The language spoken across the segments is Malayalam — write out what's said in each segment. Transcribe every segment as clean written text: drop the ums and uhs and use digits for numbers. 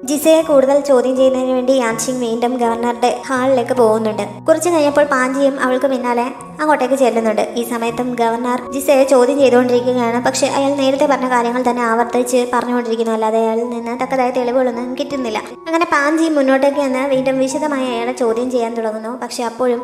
ജിസയെ കൂടുതൽ ചോദ്യം ചെയ്യുന്നതിന് വേണ്ടി യാൻഷിങ് വീണ്ടും ഗവർണറുടെ ഹാളിലേക്ക് പോകുന്നുണ്ട്. കുറച്ചു കഴിഞ്ഞപ്പോൾ പാഞ്ചിയും അവൾക്ക് പിന്നാലെ അങ്ങോട്ടേക്ക് ചെല്ലുന്നുണ്ട്. ഈ സമയത്തും ഗവർണർ ജിസയെ ചോദ്യം ചെയ്തുകൊണ്ടിരിക്കുകയാണ്. പക്ഷെ അയാൾ നേരത്തെ പറഞ്ഞ കാര്യങ്ങൾ തന്നെ ആവർത്തിച്ച് പറഞ്ഞുകൊണ്ടിരിക്കുന്നു. അല്ലാതെ അയാളിൽ നിന്ന് തക്കതായ തെളിവുകളൊന്നും കിട്ടുന്നില്ല. അങ്ങനെ പാഞ്ചി മുന്നോട്ടേക്ക് നിന്ന് വീണ്ടും വിശദമായി അയാളെ ചോദ്യം ചെയ്യാൻ തുടങ്ങുന്നു. പക്ഷെ അപ്പോഴും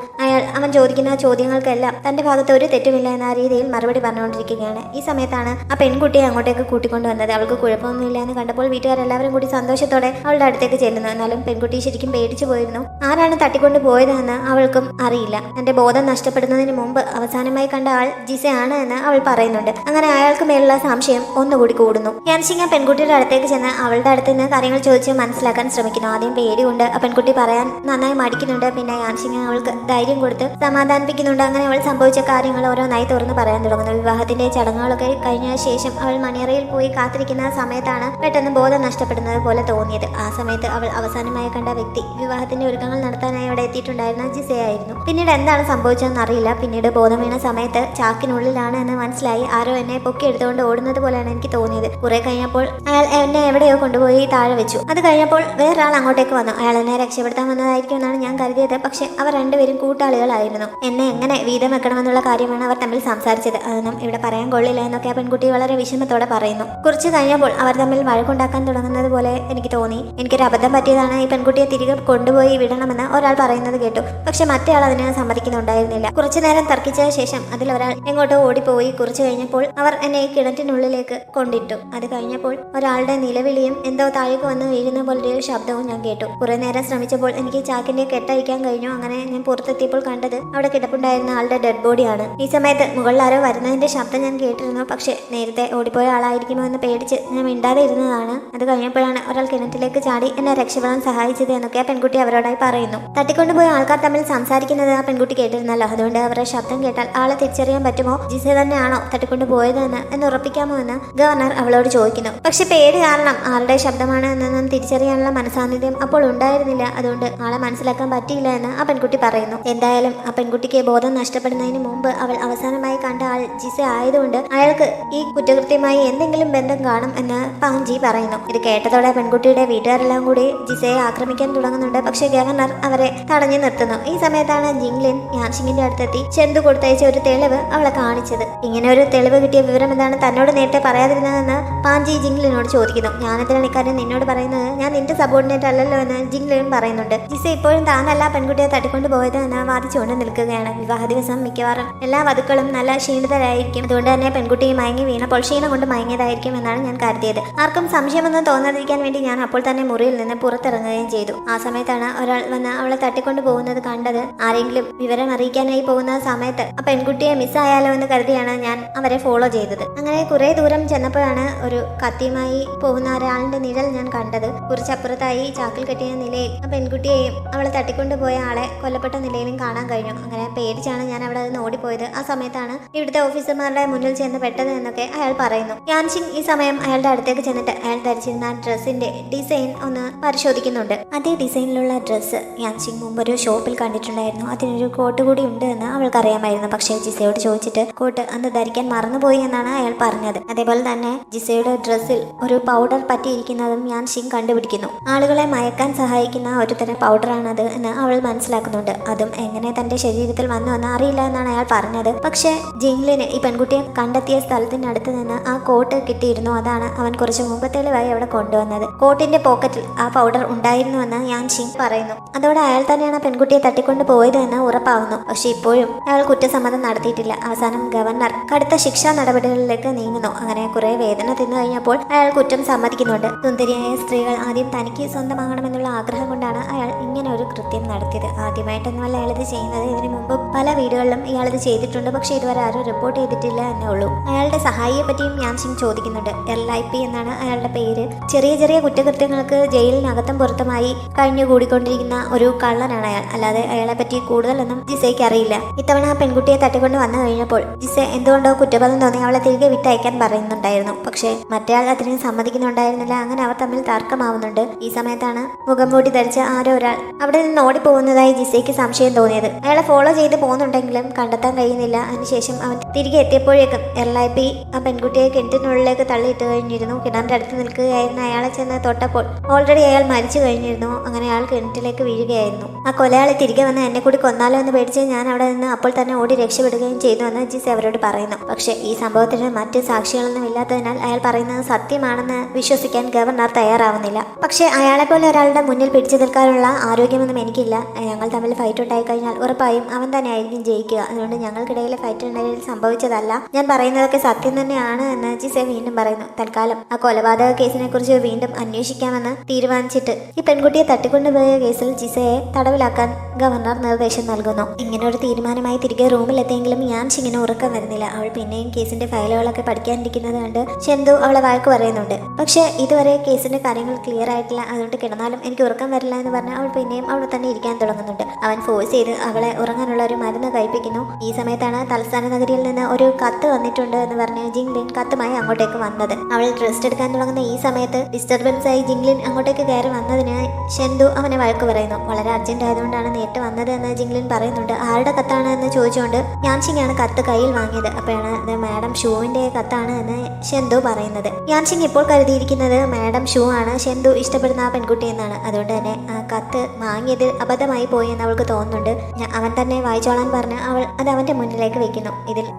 അവൻ ചോദിക്കുന്ന ചോദ്യങ്ങൾക്കെല്ലാം തന്റെ ഭാഗത്ത് ഒരു തെറ്റുമില്ല എന്ന രീതിയിൽ മറുപടി പറഞ്ഞുകൊണ്ടിരിക്കുകയാണ്. ഈ സമയത്താണ് ആ പെൺകുട്ടിയെ അങ്ങോട്ടേക്ക് കൂട്ടിക്കൊണ്ടുവന്നത്. അവൾക്ക് കുഴപ്പമൊന്നുമില്ല എന്ന് കണ്ടപ്പോൾ വീട്ടുകാരെല്ലാവരും കൂടി സന്തോഷത്തോടെ അവളുടെ അടുത്തേക്ക് ചെല്ലുന്നു. എന്നാലും പെൺകുട്ടി ശരിക്കും പേടിച്ചു പോയിരുന്നു. ആരാണ് തട്ടിക്കൊണ്ട് പോയതെന്ന് അവൾക്കും അറിയില്ല. തന്റെ ബോധം നഷ്ടപ്പെടുന്നതിന് മുമ്പ് അവസാനമായി കണ്ട ആൾ ജിസയാണ് എന്ന് അവൾ പറയുന്നുണ്ട്. അങ്ങനെ അയാൾക്ക് മേലുള്ള സംശയം ഒന്നുകൂടി കൂടുന്നു. യാൻഷിങ് ആ പെൺകുട്ടിയുടെ അടുത്തേക്ക് ചെന്ന് അവളുടെ അടുത്ത് നിന്ന് കാര്യങ്ങൾ ചോദിച്ച് മനസ്സിലാക്കാൻ ശ്രമിക്കുന്നു. ആദ്യം പേടി കൊണ്ട് ആ പെൺകുട്ടി പറയാൻ നന്നായി മടിക്കുന്നുണ്ട്. പിന്നെ യാൻഷിങ് അവൾക്ക് ധൈര്യം കൊടുത്ത് സമാധാനിപ്പിക്കുന്നുണ്ട്. അങ്ങനെ അവൾ സംഭവിച്ച കാര്യങ്ങൾ ഓരോന്നായി തുറന്ന് പറയാൻ തുടങ്ങുന്നു. വിവാഹത്തിന്റെ ചടങ്ങുകളൊക്കെ കഴിഞ്ഞ ശേഷം അവൾ മണിയറയിൽ പോയി കാത്തിരിക്കുന്ന സമയത്താണ് പെട്ടെന്ന് ബോധം നഷ്ടപ്പെടുന്നത് പോലെ തോന്നിയത്. ആ സമയത്ത് അവൾ അവസാനമായി കണ്ട വ്യക്തി വിവാഹത്തിന്റെ ഒരുക്കങ്ങൾ നടത്താനായി അവിടെ എത്തിയിട്ടുണ്ടായിരുന്ന ജിസയായിരുന്നു. പിന്നീട് എന്താണ് സംഭവിച്ചതെന്ന് അറിയില്ല. പിന്നീട് ബോധം വീണ സമയത്ത് ചാക്കിനുള്ളിലാണ് എന്ന് മനസ്സിലായി. ആരോ എന്നെ പൊക്കി എടുത്തുകൊണ്ട് ഓടുന്നത് പോലെയാണ് എനിക്ക് തോന്നിയത്. കുറെ കഴിഞ്ഞപ്പോൾ അയാൾ എന്നെ എവിടെയോ കൊണ്ടുപോയി താഴെ വെച്ചു. അത് കഴിഞ്ഞപ്പോൾ വേറൊരാൾ അങ്ങോട്ടേക്ക് വന്നു. അയാൾ എന്നെ രക്ഷപ്പെടുത്താൻ വന്നതായിരിക്കും എന്നാണ് ഞാൻ കരുതിയത്. പക്ഷെ അവർ രണ്ടുപേരും കൂട്ടാളികളായിരുന്നു. എന്നെ എങ്ങനെ വീതം വെക്കണമെന്നുള്ള കാര്യമാണ് അവർ തമ്മിൽ സംസാരിച്ചത്. അതൊന്നും ഇവിടെ പറയാൻ കൊള്ളില്ല എന്നൊക്കെ ആ പെൺകുട്ടി വളരെ വിഷമത്തോടെ പറയുന്നു. കുറച്ച് കഴിഞ്ഞപ്പോൾ അവർ തമ്മിൽ വഴക്കുണ്ടാക്കാൻ തുടങ്ങുന്നത് പോലെ എനിക്ക് തോന്നി. എനിക്കൊരു അബദ്ധം പറ്റിയതാണ്. ഈ പെൺകുട്ടിയെ തിരികെ കൊണ്ടുപോയി വിടണമെന്ന് ഒരാൾ പറയുന്നത് കേട്ടു. പക്ഷെ മറ്റേയാൾ അതിന് സമ്മതിക്കുന്നുണ്ടായിരുന്നില്ല. കുറച്ചു നേരം തർക്കിച്ച ശേഷം അതിലൊരാൾ എങ്ങോട്ടോ ഓടിപ്പോയി. കുറച്ചു കഴിഞ്ഞപ്പോൾ അവർ എന്നെ ഈ കിണറ്റിനുള്ളിലേക്ക് കൊണ്ടിട്ടു. അത് കഴിഞ്ഞപ്പോൾ ഒരാളുടെ നിലവിളിയും എന്തോ താഴേക്ക് വന്ന് വീഴുന്ന പോലൊരു ശബ്ദവും ഞാൻ കേട്ടു. കുറെ നേരം ശ്രമിച്ചപ്പോൾ എനിക്ക് ചാക്കിന്റെ കെട്ടഴിക്കാൻ കഴിഞ്ഞു. അങ്ങനെ ഞാൻ പുറത്തെത്തിയപ്പോൾ കണ്ടത് അവിടെ കിടപ്പുണ്ടായിരുന്ന ആളുടെ ഡെഡ് ബോഡിയാണ്. ഈ സമയത്ത് മുകളിൽ ആരോ വരുന്നതിന്റെ ശബ്ദം ഞാൻ കേട്ടിരുന്നു. പക്ഷെ നേരത്തെ ഓടിപ്പോയ ആളായിരിക്കുമോ എന്ന് പേടിച്ച് ഞാൻ മിണ്ടാതെ ഇരുന്നതാണ്. അത് കഴിഞ്ഞപ്പോഴാണ് ഒരാൾ കിണറ്റിലേക്ക് ചാടി എന്നെ രക്ഷപ്പെടാൻ സഹായിച്ചത് എന്നൊക്കെ ആ പെൺകുട്ടി അവരോടായി പറയുന്നു. തട്ടിക്കൊണ്ടുപോയ ആൾക്കാർ തമ്മിൽ സംസാരിക്കുന്നത് ആ പെൺകുട്ടി കേട്ടിരുന്നല്ലോ. അതുകൊണ്ട് അവരുടെ ശബ്ദം കേട്ടാൽ ആളെ തിരിച്ചറിയാൻ പറ്റുമോ, ജിസ തന്നെയാണോ തട്ടിക്കൊണ്ടു പോയതെന്ന് ഉറപ്പിക്കാമോ എന്ന് ഗവർണർ അവളോട് ചോദിക്കുന്നു. പക്ഷെ പേടി കാരണം ആളുടെ ശബ്ദമാണ് എന്നൊന്നും തിരിച്ചറിയാനുള്ള മനസാന്നിധ്യം അപ്പോൾ ഉണ്ടായിരുന്നില്ല. അതുകൊണ്ട് ആളെ മനസ്സിലാക്കാൻ പറ്റിയില്ല എന്ന് ആ പെൺകുട്ടി പറയുന്നു. എന്തായാലും ആ പെൺകുട്ടിക്ക് ബോധം നഷ്ടപ്പെടുന്നതിന് മുമ്പ് അവൾ അവസാനമായി കണ്ട ആൾ ജിസ ആയതുകൊണ്ട് അയാൾക്ക് ഈ കുറ്റകൃത്യമായി എന്തെങ്കിലും ബന്ധം കാണും എന്ന് പാഞ്ചി പറയുന്നു. ഇത് കേട്ടതോടെ പെൺകുട്ടിയുടെ വീട്ടുകാരെല്ലാം കൂടി ജിസയെ ആക്രമിക്കാൻ തുടങ്ങുന്നുണ്ട്. പക്ഷെ ഗവർണർ അവരെ തടഞ്ഞു നിർത്തുന്നു. ഈ സമയത്താണ് ജിങ്ലിൻ യാൻഷിങ്ങിന്റെ അടുത്തെത്തി ചെന്തു കൊടുത്തയച്ച ഒരു തെളിവ് അവളെ കാണിച്ചത്. ഇങ്ങനെ ഒരു തെളിവ് കിട്ടിയ വിവരം എന്താണ് തന്നോട് നേരത്തെ പറയാതിരുന്നതെന്ന് പാഞ്ചി ജിങ്ലിനോട് ചോദിക്കുന്നു. ഞാനെന്തിനാണ് ഇക്കാര്യം നിന്നോട് പറയുന്നത്? ഞാൻ നിന്റെ സബോർഡിനേറ്റ് അല്ലല്ലോ എന്ന് ജിങ്ലിൻ പറയുന്നുണ്ട്. ജിസ ഇപ്പോഴും താനല്ല പെൺകുട്ടിയെ തട്ടിക്കൊണ്ടു പോയത് എന്ന് വാദിച്ചുകൊണ്ട് നിൽക്കുകയാണ്. വിവാഹ ദിവസം മിക്കവാറും എല്ലാ വധുക്കളും നല്ല ക്ഷീണിതരായിരിക്കും. അതുകൊണ്ട് തന്നെ പെൺകുട്ടിയെ മയങ്ങി വീണപ്പോൾ ക്ഷീണം കൊണ്ട് മയങ്ങിയതായിരിക്കും എന്നാണ് ഞാൻ കരുതിയത്. ആർക്കും സംശയമൊന്നും തോന്നാതിരിക്കാൻ വേണ്ടി ഞാൻ അപ്പോൾ തന്നെ മുറിയിൽ നിന്ന് പുറത്തിറങ്ങുകയും ചെയ്തു. ആ സമയത്താണ് ഒരാൾ വന്ന് അവളെ തട്ടിക്കൊണ്ടു പോകുന്നത് കണ്ടത്. ആരെങ്കിലും വിവരം അറിയിക്കാനായി പോകുന്ന സമയത്ത് ആ പെൺകുട്ടിയെ മിസ്സായാലോ എന്ന് കരുതിയാണ് ഞാൻ അവരെ ഫോളോ ചെയ്തത്. അങ്ങനെ കുറെ ദൂരം ചെന്നപ്പോഴാണ് ഒരു കത്തിയുമായി പോകുന്ന ഒരാളിന്റെ നിഴൽ ഞാൻ കണ്ടത്. കുറച്ചപ്പുറത്തായി ചാക്കിൽ കെട്ടിയ നിലയിൽ ആ പെൺകുട്ടിയെയും അവളെ തട്ടിക്കൊണ്ടുപോയ ആളെ കൊല്ലപ്പെട്ട നിലയിലും കാണാൻ കഴിഞ്ഞു. അങ്ങനെ പേടിച്ചാണ് ഞാൻ അവിടെ നിന്ന് ഓടിപ്പോയത്. ആ സമയത്താണ് ഇവിടുത്തെ ഓഫീസർമാരുടെ മുന്നിൽ ചെന്ന് പെട്ടത് എന്നൊക്കെ അയാൾ പറയുന്നു. യാൻഷിങ് ഈ സമയം അയാളുടെ അടുത്തേക്ക് ചെന്നിട്ട് അയാൾ ധരിച്ചിരുന്ന ഡ്രസ്സിന്റെ ഡിസൈൻ ഒന്ന് പരിശോധിക്കുന്നുണ്ട്. അതേ ഡിസൈനിലുള്ള ഡ്രസ്സ് യാൻഷിങ് മുമ്പ് ഒരു ഷോപ്പിൽ കണ്ടിട്ടുണ്ടായിരുന്നു. അതിനൊരു കോട്ട് കൂടി ഉണ്ട് എന്ന് അവൾക്കറിയാമായിരുന്നു. പക്ഷേ ജിസയോട് ചോദിച്ചിട്ട് കോട്ട് അന്ന് ധരിക്കാൻ മറന്നുപോയി എന്നാണ് അയാൾ പറഞ്ഞത്. അതേപോലെ തന്നെ ജിസയുടെ ഡ്രസ്സിൽ ഒരു പൗഡർ പറ്റിയിരിക്കുന്നതും യാൻഷിങ് കണ്ടുപിടിക്കുന്നു. ആളുകളെ മയക്കാൻ സഹായിക്കുന്ന ഒരു തരം പൗഡറാണത് എന്ന് അവൾ മനസ്സിലാക്കുന്നുണ്ട്. അതും എങ്ങനെ തന്റെ ശരീരത്തിൽ വന്നു എന്ന് അറിയില്ല എന്നാണ് അയാൾ പറഞ്ഞത്. പക്ഷേ ജിങ്ലിന് ഈ പെൺകുട്ടിയെ കണ്ടെത്തിയ സ്ഥലത്തിനടുത്ത് നിന്ന് ആ കോട്ട് കിട്ടിയിരുന്നു. അതാണ് അവൻ കുറച്ച് മുമ്പ് തെളിവായി അവിടെ കൊണ്ടുവന്നത്. കോട്ടിന്റെ പോക്കറ്റിൽ ആ പൗഡർ ഉണ്ടായിരുന്നുവെന്ന് യാൻഷിങ് പറയുന്നു. അതോടെ അയാൾ തന്നെയാണ് പെൺകുട്ടിയെ തട്ടിക്കൊണ്ട് പോയത് എന്ന് ഉറപ്പാവുന്നു. പക്ഷെ ഇപ്പോഴും അയാൾ കുറ്റസമ്മതം നടത്തിയിട്ടില്ല. അവസാനം ഗവർണർ കടുത്ത ശിക്ഷാ നടപടികളിലേക്ക് നീങ്ങുന്നു. അങ്ങനെ കുറെ വേദന തിന്നു കഴിഞ്ഞപ്പോൾ അയാൾ കുറ്റം സമ്മതിക്കുന്നുണ്ട്. സുന്ദരിയായ സ്ത്രീകൾ ആദ്യം തനിക്ക് സ്വന്തമാകണമെന്നുള്ള ആഗ്രഹം കൊണ്ടാണ് അയാൾ ഇങ്ങനെ ഒരു കൃത്യം നടത്തിയത്. ആദ്യമായിട്ടൊന്നുമല്ല അയാൾ ഇത് ചെയ്യുന്നത്. ഇതിനു മുമ്പ് പല വീടുകളിലും ഇയാൾ ഇത് ചെയ്തിട്ടുണ്ട്. പക്ഷെ ഇതുവരെ ആരും റിപ്പോർട്ട് ചെയ്തിട്ടില്ല എന്നേ ഉള്ളൂ. അയാളുടെ സഹായിയെ പറ്റിയും യാൻഷിങ് ചോദിക്കുന്നുണ്ട്. LIP എന്നാണ് അയാളുടെ പേര്. ചെറിയ ചെറിയ കുറ്റകൃത്യങ്ങൾക്ക് ജയിലിനകത്തും പുറത്തുമായി കഴിഞ്ഞുകൂടിക്കൊണ്ടിരിക്കുന്ന ഒരു കള്ളനാണ് അയാൾ. അല്ലാതെ അയാളെ പറ്റി കൂടുതലൊന്നും ജിസയ്ക്ക് അറിയില്ല. ഇത്തവണ ആ പെൺകുട്ടിയെ തട്ടിക്കൊണ്ട് വന്നു കഴിഞ്ഞപ്പോൾ ജിസെ എന്തുകൊണ്ടോ കുറ്റബോധം തോന്നി അവളെ തിരികെ വിട്ടയക്കാൻ പറയുന്നുണ്ടായിരുന്നു. പക്ഷേ മറ്റേയാൾ അതിന് സമ്മതിക്കുന്നുണ്ടായിരുന്നില്ല. അങ്ങനെ അവർ തമ്മിൽ തർക്കമാവുന്നുണ്ട്. ഈ സമയത്താണ് മുഖം മൂടി ധരിച്ച ആരോ ഒരാൾ അവിടെ നിന്ന് ഓടിപ്പോകുന്നതായി ജിസയ്ക്ക് സംശയം തോന്നിയത്. അയാളെ ഫോളോ ചെയ്ത് പോകുന്നുണ്ടെങ്കിലും കണ്ടെത്താൻ കഴിയുന്നില്ല. അതിനുശേഷം അവൻ തിരികെ എത്തിയപ്പോഴേക്കും എർലൈപ്പി ആ പെൺകുട്ടിയെ കിണറ്റിനുള്ളിലേക്ക് തള്ളിയിട്ട് കഴിഞ്ഞിരുന്നു. കിണറിന്റെ അടുത്ത് നിൽക്കുകയായിരുന്ന അയാളെ ചെന്ന് തൊട്ടപ്പോൾ ഓൾറെഡി അയാൾ മരിച്ചു കഴിഞ്ഞിരുന്നു. അങ്ങനെ അയാൾ കിണറ്റിലേക്ക് വീഴുകയായിരുന്നു. ആ കൊലയാളി തിരികെ വന്ന് എന്നെ കൂടി കൊന്നാലോ എന്ന് പേടിച്ച് ഞാൻ അവിടെ നിന്ന് അപ്പോൾ തന്നെ ഓടി രക്ഷപ്പെടുകയും ചെയ്തു എന്ന് ജിസ് അവരോട് പറയുന്നു. പക്ഷേ ഈ സംഭവത്തിന് മറ്റ് സാക്ഷികളൊന്നും ഇല്ലാത്തതിനാൽ അയാൾ പറയുന്നത് സത്യമാണെന്ന് വിശ്വസിക്കാൻ ഗവർണർ തയ്യാറാവുന്നില്ല. പക്ഷേ അയാളെ പോലെ ഒരാളുടെ മുന്നിൽ പിടിച്ചു നിൽക്കാനുള്ള ആരോഗ്യമൊന്നും എനിക്കില്ല. ഞങ്ങൾ തമ്മിൽ ഫൈറ്റ് ഉണ്ടായി കഴിഞ്ഞാൽ ഉറപ്പായും അവൻ തന്നെ ആയിരിക്കും ജയിക്കുക. അതുകൊണ്ട് ഞങ്ങൾക്കിടയിലെ ഫൈറ്റ് ഉണ്ടായാൽ സംഭവിച്ചതല്ല, ഞാൻ പറയുന്നതൊക്കെ സത്യം തന്നെയാണ് എന്ന് ജിസെ വീണ്ടും പറയുന്നു. തൽക്കാലം ആ കൊലപാതക കേസിനെ കുറിച്ച് വീണ്ടും അന്വേഷിക്കാമെന്ന് തീരുമാനിച്ചിട്ട് ഈ പെൺകുട്ടിയെ തട്ടിക്കൊണ്ടുപോയ കേസിൽ ജിസയെ തടവിലാക്കാൻ ഗവർണർ നിർദ്ദേശം നൽകുന്നു. ഇങ്ങനെ ഒരു തീരുമാനമായി തിരികെ റൂമിലെത്തിയെങ്കിലും യാൻഷിങ്ങിന് ഉറക്കം വരുന്നില്ല. അവൾ പിന്നെയും കേസിന്റെ ഫയലുകളൊക്കെ പഠിക്കാനിരിക്കുന്നത് കണ്ട് ഷെന്തു അവളെ വഴക്ക് പറയുന്നുണ്ട്. പക്ഷേ ഇതുവരെ കേസിന്റെ കാര്യങ്ങൾ ക്ലിയർ ആയിട്ടില്ല, അതുകൊണ്ട് കിടന്നാലും എനിക്ക് ഉറക്കം വരില്ല എന്ന് പറഞ്ഞ് അവൾ പിന്നെയും അവിടെ തന്നെ ഇരിക്കാൻ തുടങ്ങുന്നുണ്ട്. അവൻ ഫോഴ്സ് ചെയ്ത് അവളെ ഉറങ്ങാനുള്ള ഒരു മരുന്ന് കഴിപ്പിക്കുന്നു. ഈ സമയത്താണ് തലസ്ഥാന നഗരിയിൽ നിന്ന് ഒരു കത്ത് വന്നിട്ടുണ്ട് എന്ന് പറഞ്ഞ് ജിങ്ലിൻ കത്തുമായി അങ്ങോട്ടേക്ക് വന്നത്. അവൾ റെസ്റ്റ് എടുക്കാൻ തുടങ്ങുന്ന ഈ സമയത്ത് ഡിസ്റ്റർബൻസ് ആയി ജിങ്ലിൻ അങ്ങോട്ടേക്ക് കയറി വന്നതിന് ഷെന്തു അവനെ വഴക്ക് പറയുന്നു. വളരെ അർജന്റ് ആയതുകൊണ്ടാണ് നേരിട്ട് വന്നത് എന്ന് ജിങ്ലിൻ പറയുന്നുണ്ട്. ആരുടെ കത്താണ് എന്ന് ചോദിച്ചുകൊണ്ട് യാൻഷിങ്ങാണ് കത്ത് കയ്യിൽ വാങ്ങിയത്. അപ്പോഴാണ് അത് മാഡം ഷൂവിന്റെ കത്താണ് എന്ന് ഷെന്തു പറയുന്നത്. യാൻഷിങ് ഇപ്പോൾ കരുതിയിരിക്കുന്നത് മാഡം ഷൂ ആണ് ഷെന്തു ഇഷ്ടപ്പെടുന്ന ആ പെൺകുട്ടി എന്നാണ്. അതുകൊണ്ട് തന്നെ ആ കത്ത് വാങ്ങിയത് അബദ്ധമായി പോയി എന്ന് അവൾക്ക് തോന്നുന്നുണ്ട്. അവൻ തന്നെ വായിച്ചോളാൻ പറഞ്ഞ് അവൾ അത് അവന്റെ മുന്നിലേക്ക് വെക്കുന്നു.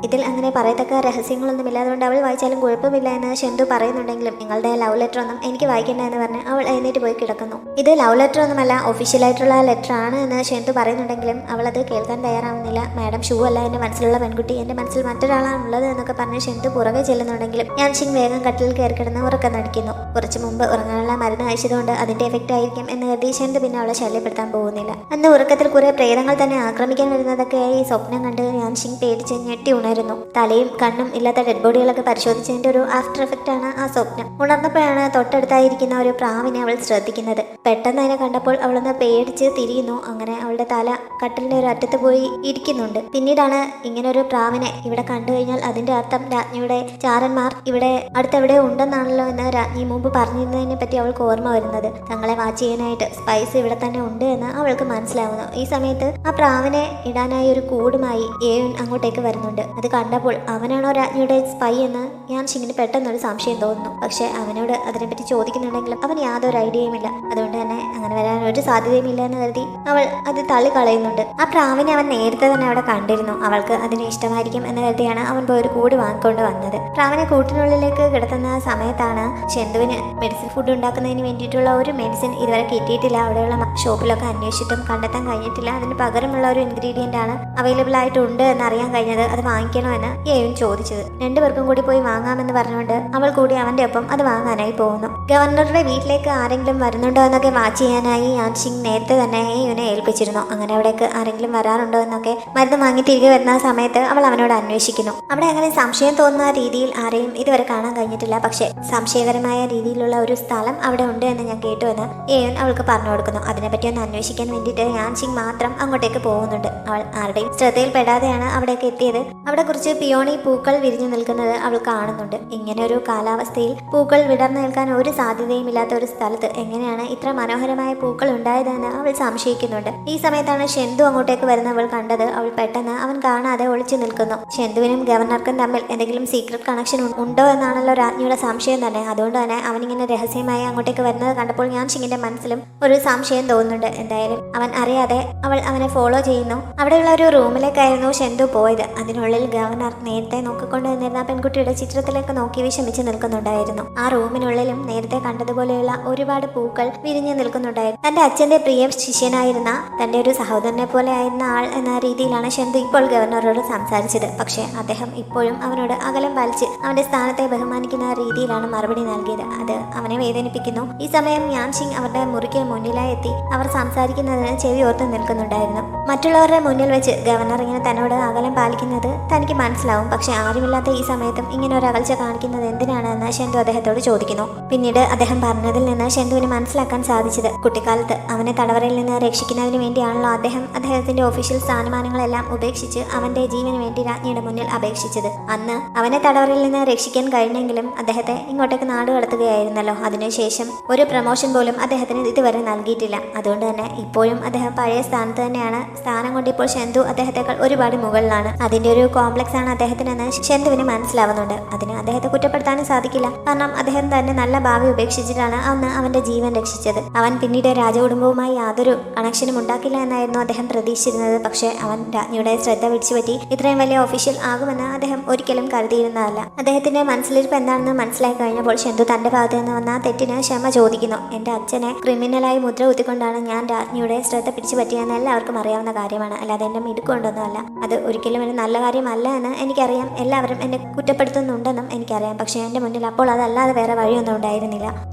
ഇതിൽ അങ്ങനെ പറയത്തക്ക രഹസ്യങ്ങളൊന്നും ഇല്ലാതുകൊണ്ട് അവൾ വായിച്ചാലും കുഴപ്പമില്ല എന്ന് ഷെന്തു പറയുന്നുണ്ടെങ്കിലും നിങ്ങളുടെ ലവ് ലെറ്റർ ഒന്നും എനിക്ക് വായിക്കണ്ട എന്ന് പറഞ്ഞ് അവൾ എഴുന്നേറ്റ് പോയി കിടക്കുന്നു. ഇത് ലവ് ലെറ്റർ ഒന്നുമല്ല, ഒഫീഷ്യലായിട്ടുള്ള ലെറ്റർ ആണ് എന്ന് ഷെന്തു പറയുന്നുണ്ടെങ്കിലും അവൾ അത് കേൾക്കാൻ തയ്യാറാവുന്നില്ല. മാഡം ഷൂ അല്ല എൻ്റെ മനസ്സിലുള്ള പെൺകുട്ടി, എൻ്റെ മനസ്സിൽ മറ്റൊരാളാണുള്ളത് എന്നൊക്കെ പറഞ്ഞ് ഷെന്തു പുറകെ ചെല്ലുന്നുണ്ടെങ്കിലും യാൻഷിങ് വേഗം കട്ടിൽ കയറി കിടന്ന് ഉറക്കം നടിക്കുന്നു. കുറച്ച് മുമ്പ് ഉറങ്ങാനുള്ള മരുന്ന് കഴിച്ചതുകൊണ്ട് അതിന്റെ എഫക്റ്റ് ആയിരിക്കും എന്ന് കരുതി ഷെന്തു പിന്നെ അവളെ ശല്യപ്പെടുത്താൻ പോകുന്നില്ല. അന്ന് ഉറക്കത്തിൽ കുറെ പ്രേതങ്ങൾ തന്നെ ആക്രമിക്കാൻ വരുന്നതൊക്കെയായി സ്വപ്നം കണ്ട് യാൻഷിങ് പേടിച്ച് ഞെട്ടി ഉണരുന്നു. തലയും കണ്ണും ഇല്ലാത്ത ഡെഡ് ബോഡികളൊക്കെ പരിശോധിച്ചതിന്റെ ഒരു ആഫ്റ്റർ എഫക്റ്റ് ആണ് ആ സ്വപ്നം. ഉണർന്നപ്പോഴാണ് തൊട്ടടുത്തായിരിക്കുന്ന ഒരു പ്രാവിനെ അവൾ ശ്രദ്ധിക്കുന്നത്. പെട്ടെന്ന് അതിനെ കണ്ടപ്പോൾ അവളൊന്ന് പേടിച്ച് തിരിയുന്നു. അങ്ങനെ അവളുടെ തല കട്ടിലിന്റെ ഒരു അറ്റത്ത് പോയി ഇരിക്കുന്നുണ്ട്. പിന്നീടാണ് ഇങ്ങനെ ഒരു പ്രാവിനെ ഇവിടെ കണ്ടു കഴിഞ്ഞാൽ അതിന്റെ അർത്ഥം രാജ്ഞിയുടെ ചാരന്മാർ ഇവിടെ അടുത്തെവിടെ ഉണ്ടെന്നാണല്ലോ എന്ന് രാജ്ഞി മുമ്പ് പറഞ്ഞിരുന്നതിനെ പറ്റി അവൾക്ക് ഓർമ്മ വരുന്നത്. തങ്ങളെ വാച്ച് ചെയ്യാനായിട്ട് സ്പൈസ് ഇവിടെ തന്നെ ഉണ്ട് എന്ന് അവൾക്ക് മനസ്സിലാവുന്നു. ഈ സമയത്ത് ആ പ്രാവിനെ ഇടാനായി ഒരു കൂടുമായി ഏവൻ അങ്ങോട്ടേക്ക് വരുന്നുണ്ട്. അത് കണ്ടപ്പോൾ അവനാണോ രാജ്ഞിയുടെ സ്പൈ എന്ന് യാൻഷിങ്ങിന് പെട്ടെന്നൊരു സംശയം തോന്നുന്നു. പക്ഷെ അവനോട് അതിനെപ്പറ്റി ചോദിക്കുന്നുണ്ടെങ്കിലും അവൻ യാതൊരു ഐഡിയയും ഇല്ല. അതുകൊണ്ട് തന്നെ അങ്ങനെ വരാൻ ഒരു സാധ്യതയും ഇല്ല എന്ന് കരുതി അവൾ അത് തള്ളിക്കളയുന്നുണ്ട്. ആ പ്രാവിനെ അവൻ നേരത്തെ തന്നെ അവിടെ കണ്ടിരുന്നു. അവൾക്ക് അതിന് ഇഷ്ടമായിരിക്കും എന്ന് കരുതിയാണ് അവൻ പോയി ഒരു കൂട് വാങ്ങിക്കൊണ്ട് വന്നത്. പ്രാവിനെ കൂട്ടിനുള്ളിലേക്ക് കിടത്തുന്ന സമയത്താണ് ഷെന്തുവിന് മെഡിസിൻ ഫുഡ് ഉണ്ടാക്കുന്നതിന് വേണ്ടിയിട്ടുള്ള ഒരു മെഡിസിൻ ഇതുവരെ കിട്ടിയിട്ടില്ല. അവിടെയുള്ള ഷോപ്പിലൊക്കെ അന്വേഷിച്ചിട്ടും കണ്ടെത്താൻ കഴിഞ്ഞിട്ടില്ല. അതിന് പകരമുള്ള ഒരു ഇൻഗ്രീഡിയന്റ് ആണ് അവൈലബിൾ ആയിട്ടുണ്ട് എന്ന് അറിയാൻ കഴിഞ്ഞത്. അത് വാങ്ങിക്കണോ എന്ന് ഏവൻ ചോദിച്ചത്. രണ്ടുപേർക്കും കൂടി പോയി വാങ്ങാമെന്ന് പറഞ്ഞുകൊണ്ട് അവൾ കൂടി അവന്റെ ഒപ്പം അത് വാങ്ങാനായി പോകുന്നു. ഗവർണറുടെ വീട്ടിലേക്ക് ആരെങ്കിലും വരുന്നുണ്ടോ എന്നൊക്കെ വാച്ച് ചെയ്യാനായി യാൻഷിങ് നേരത്തെ തന്നെ ഏവനെ ഏൽപ്പിച്ചിരുന്നു. അങ്ങനെ അവിടേക്ക് ആരെങ്കിലും വരാറുണ്ടോ എന്നൊക്കെ മരുന്ന് വാങ്ങി തിരികെ വരുന്ന സമയത്ത് അവൾ അവനോട് അന്വേഷിക്കുന്നു. അവിടെ അങ്ങനെ സംശയം തോന്നുന്ന രീതിയിൽ ആരെയും ഇതുവരെ കാണാൻ കഴിഞ്ഞിട്ടില്ല. പക്ഷെ സംശയകരമായ രീതിയിലുള്ള ഒരു സ്ഥലം അവിടെ ഉണ്ട് എന്ന് ഞാൻ കേട്ടു എന്ന് ഏവൻ അവൾക്ക് പറഞ്ഞു കൊടുക്കുന്നു. അതിനെപ്പറ്റി ഒന്ന് അന്വേഷിക്കാൻ വേണ്ടിയിട്ട് യാൻഷിങ് മാത്രം അങ്ങോട്ടേക്ക് പോകുന്നുണ്ട്. അവൾ ആരുടെയും ശ്രദ്ധയിൽപ്പെടാതെയാണ് അവിടേക്ക് എത്തിയത്. അവിടെ കുറച്ച് പിയോണി പൂക്കൾ വിരിഞ്ഞു നിൽക്കുന്നത് അവൾ കാണുന്നുണ്ട്. ഇങ്ങനെ ഒരു കാലാവസ്ഥയിൽ പൂക്കൾ വിടർന്നു നിൽക്കാൻ ഒരു സാധ്യതയും ഇല്ലാത്ത ഒരു സ്ഥലത്ത് എങ്ങനെയാണ് ഇത്ര മനോഹരമായ പൂക്കൾ ഉണ്ടായതെന്ന് അവൾ സംശയിക്കുന്നുണ്ട്. ഈ സമയത്താണ് ഷെന്തു അങ്ങോട്ടേക്ക് വരുന്ന അവൾ കണ്ടത്. അവൾ പെട്ടെന്ന് അവൻ കാണാതെ ഒളിച്ചു നിൽക്കുന്നു. ഷെന്തുവിനും ഗവർണർക്കും തമ്മിൽ എന്തെങ്കിലും സീക്രട്ട് കണക്ഷൻ ഉണ്ടോ എന്നാണല്ലോ രാജ്ഞിയുടെ സംശയം തന്നെ. അതുകൊണ്ട് തന്നെ അവനിങ്ങനെ രഹസ്യമായി അങ്ങോട്ടേക്ക് വരുന്നത് കണ്ടപ്പോൾ യാൻഷിങ്ങിന്റെ മനസ്സിലും ഒരു സംശയം തോന്നുന്നുണ്ട്. എന്തായാലും അവൻ അറിയാതെ അവൾ അവനെ ഫോളോ ചെയ്യുന്നു. അവിടെയുള്ള ഒരു റൂമിലേക്കായിരുന്നു ഷെന്തു പോയത്. അതിനുള്ളിൽ ഗവർണർ നേരത്തെ നോക്കിക്കൊണ്ട് നിന്നിരുന്ന പെൺകുട്ടിയുടെ ചിത്രത്തിലേക്ക് നോക്കി വിഷമിച്ച് നിൽക്കുന്നുണ്ടായിരുന്നു. ആ റൂമിനുള്ളിലും നേരത്തെ കണ്ടതുപോലെയുള്ള ഒരുപാട് പൂക്കൾ വിരിഞ്ഞു നിൽക്കുന്നുണ്ടായിരുന്നു. തന്റെ അച്ഛന്റെ പ്രിയ ശിഷ്യനായിരുന്ന തന്റെ ഒരു സഹോദരനെ പോലെ ആയിരുന്ന ആൾ എന്ന രീതിയിലാണ് ഷെന്തു ഇപ്പോൾ ഗവർണറോട് സംസാരിച്ചത്. പക്ഷേ അദ്ദേഹം ഇപ്പോഴും അവനോട് അകലം പാലിച്ച് അവന്റെ സ്ഥാനത്തെ ബഹുമാനിക്കുന്ന രീതിയിലാണ് മറുപടി നൽകിയത്. അത് അവനെ വേദനിപ്പിക്കുന്നു. ഈ സമയം യാൻഷിങ് അവരുടെ മുറിക്ക് മുന്നിലായി എത്തി അവർ സംസാരിക്കുന്നതിന് ചെവി ഓർത്ത് നിൽക്കുന്നുണ്ടായിരുന്നു. മറ്റുള്ളവരുടെ മുന്നിൽ വെച്ച് ഗവർണർ ഇങ്ങനെ തന്നോട് അകലം പാലിക്കുന്നത് തനിക്ക് മനസ്സിലാവും. പക്ഷെ ആരുമില്ലാത്ത ഈ സമയത്തും ഇങ്ങനെ ഒരു അകൽച്ച കാണിക്കുന്നത് എന്തിനാണെന്ന് ഷെന്തു അദ്ദേഹത്തോട് ചോദിക്കുന്നു. പിന്നീട് പിന്നീട് അദ്ദേഹം പറഞ്ഞതിൽ നിന്ന് ഷെന്തുവിന് മനസ്സിലാക്കാൻ സാധിച്ചത് കുട്ടിക്കാലത്ത് അവനെ തടവറയിൽ നിന്ന് രക്ഷിക്കുന്നതിന് വേണ്ടിയാണല്ലോ അദ്ദേഹം അദ്ദേഹത്തിന്റെ ഒഫീഷ്യൽ സ്ഥാനമാനങ്ങളെല്ലാം ഉപേക്ഷിച്ച് അവന്റെ ജീവന് വേണ്ടി രാജ്ഞിയുടെ മുന്നിൽ അപേക്ഷിച്ചത്. അന്ന് അവനെ തടവറയിൽ നിന്ന് രക്ഷിക്കാൻ കഴിഞ്ഞെങ്കിലും അദ്ദേഹത്തെ ഇങ്ങോട്ടേക്ക് നാട് കടത്തുകയായിരുന്നല്ലോ. അതിനുശേഷം ഒരു പ്രൊമോഷൻ പോലും അദ്ദേഹത്തിന് ഇതുവരെ നൽകിയിട്ടില്ല. അതുകൊണ്ട് തന്നെ ഇപ്പോഴും അദ്ദേഹം പഴയ സ്ഥാനത്ത് തന്നെയാണ്. സ്ഥാനം കൊണ്ട് ഇപ്പോൾ ഷെന്തു അദ്ദേഹത്തെക്കാൾ ഒരുപാട് മുകളിലാണ്. അതിന്റെ ഒരു കോംപ്ലക്സ് ആണ് അദ്ദേഹത്തിനെന്ന് ഷെന്തുവിന് മനസ്സിലാവുന്നുണ്ട്. അതിന് അദ്ദേഹത്തെ കുറ്റപ്പെടുത്താനും സാധിക്കില്ല. കാരണം അദ്ദേഹം തന്നെ നല്ല ഭാവി ഉപേക്ഷിച്ചിട്ടാണ് അന്ന് അവന്റെ ജീവൻ രക്ഷിച്ചത്. അവൻ പിന്നീട് രാജകുടുംബവുമായി യാതൊരു കണക്ഷനും ഉണ്ടാക്കില്ല എന്നായിരുന്നു അദ്ദേഹം പ്രതീക്ഷിച്ചിരുന്നത്. പക്ഷേ അവൻ രാജ്ഞിയുടെ ശ്രദ്ധ പിടിച്ചുപറ്റി ഇത്രയും വലിയ ഒഫീഷ്യൽ ആകുമെന്ന് അദ്ദേഹം ഒരിക്കലും കരുതിയിരുന്നതല്ല. അദ്ദേഹത്തിന്റെ മനസ്സിലിരിപ്പ് എന്താണെന്ന് മനസ്സിലായി കഴിഞ്ഞപ്പോൾ ഷെന്തു തന്റെ ഭാഗത്ത് നിന്ന് വന്ന തെറ്റിന് ക്ഷമ ചോദിക്കുന്നു. എന്റെ അച്ഛനെ ക്രിമിനലായി മുദ്ര കുത്തിക്കൊണ്ടാണ് ഞാൻ രാജ്ഞിയുടെ ശ്രദ്ധ പിടിച്ചു പറ്റിയെന്ന് എല്ലാവർക്കും അറിയാവുന്ന കാര്യമാണ്. അല്ലാതെ എന്റെ മിടുക്കൊണ്ടൊന്നുമല്ല. അത് ഒരിക്കലും ഒരു നല്ല കാര്യമല്ല എന്ന് എനിക്കറിയാം. എല്ലാവരും എന്നെ കുറ്റപ്പെടുത്തുന്നുണ്ടെന്നും എനിക്കറിയാം. പക്ഷേ എന്റെ മുന്നിൽ അപ്പോൾ അതല്ലാതെ വേറെ വഴിയൊന്നും ഉണ്ടായിരുന്നില്ല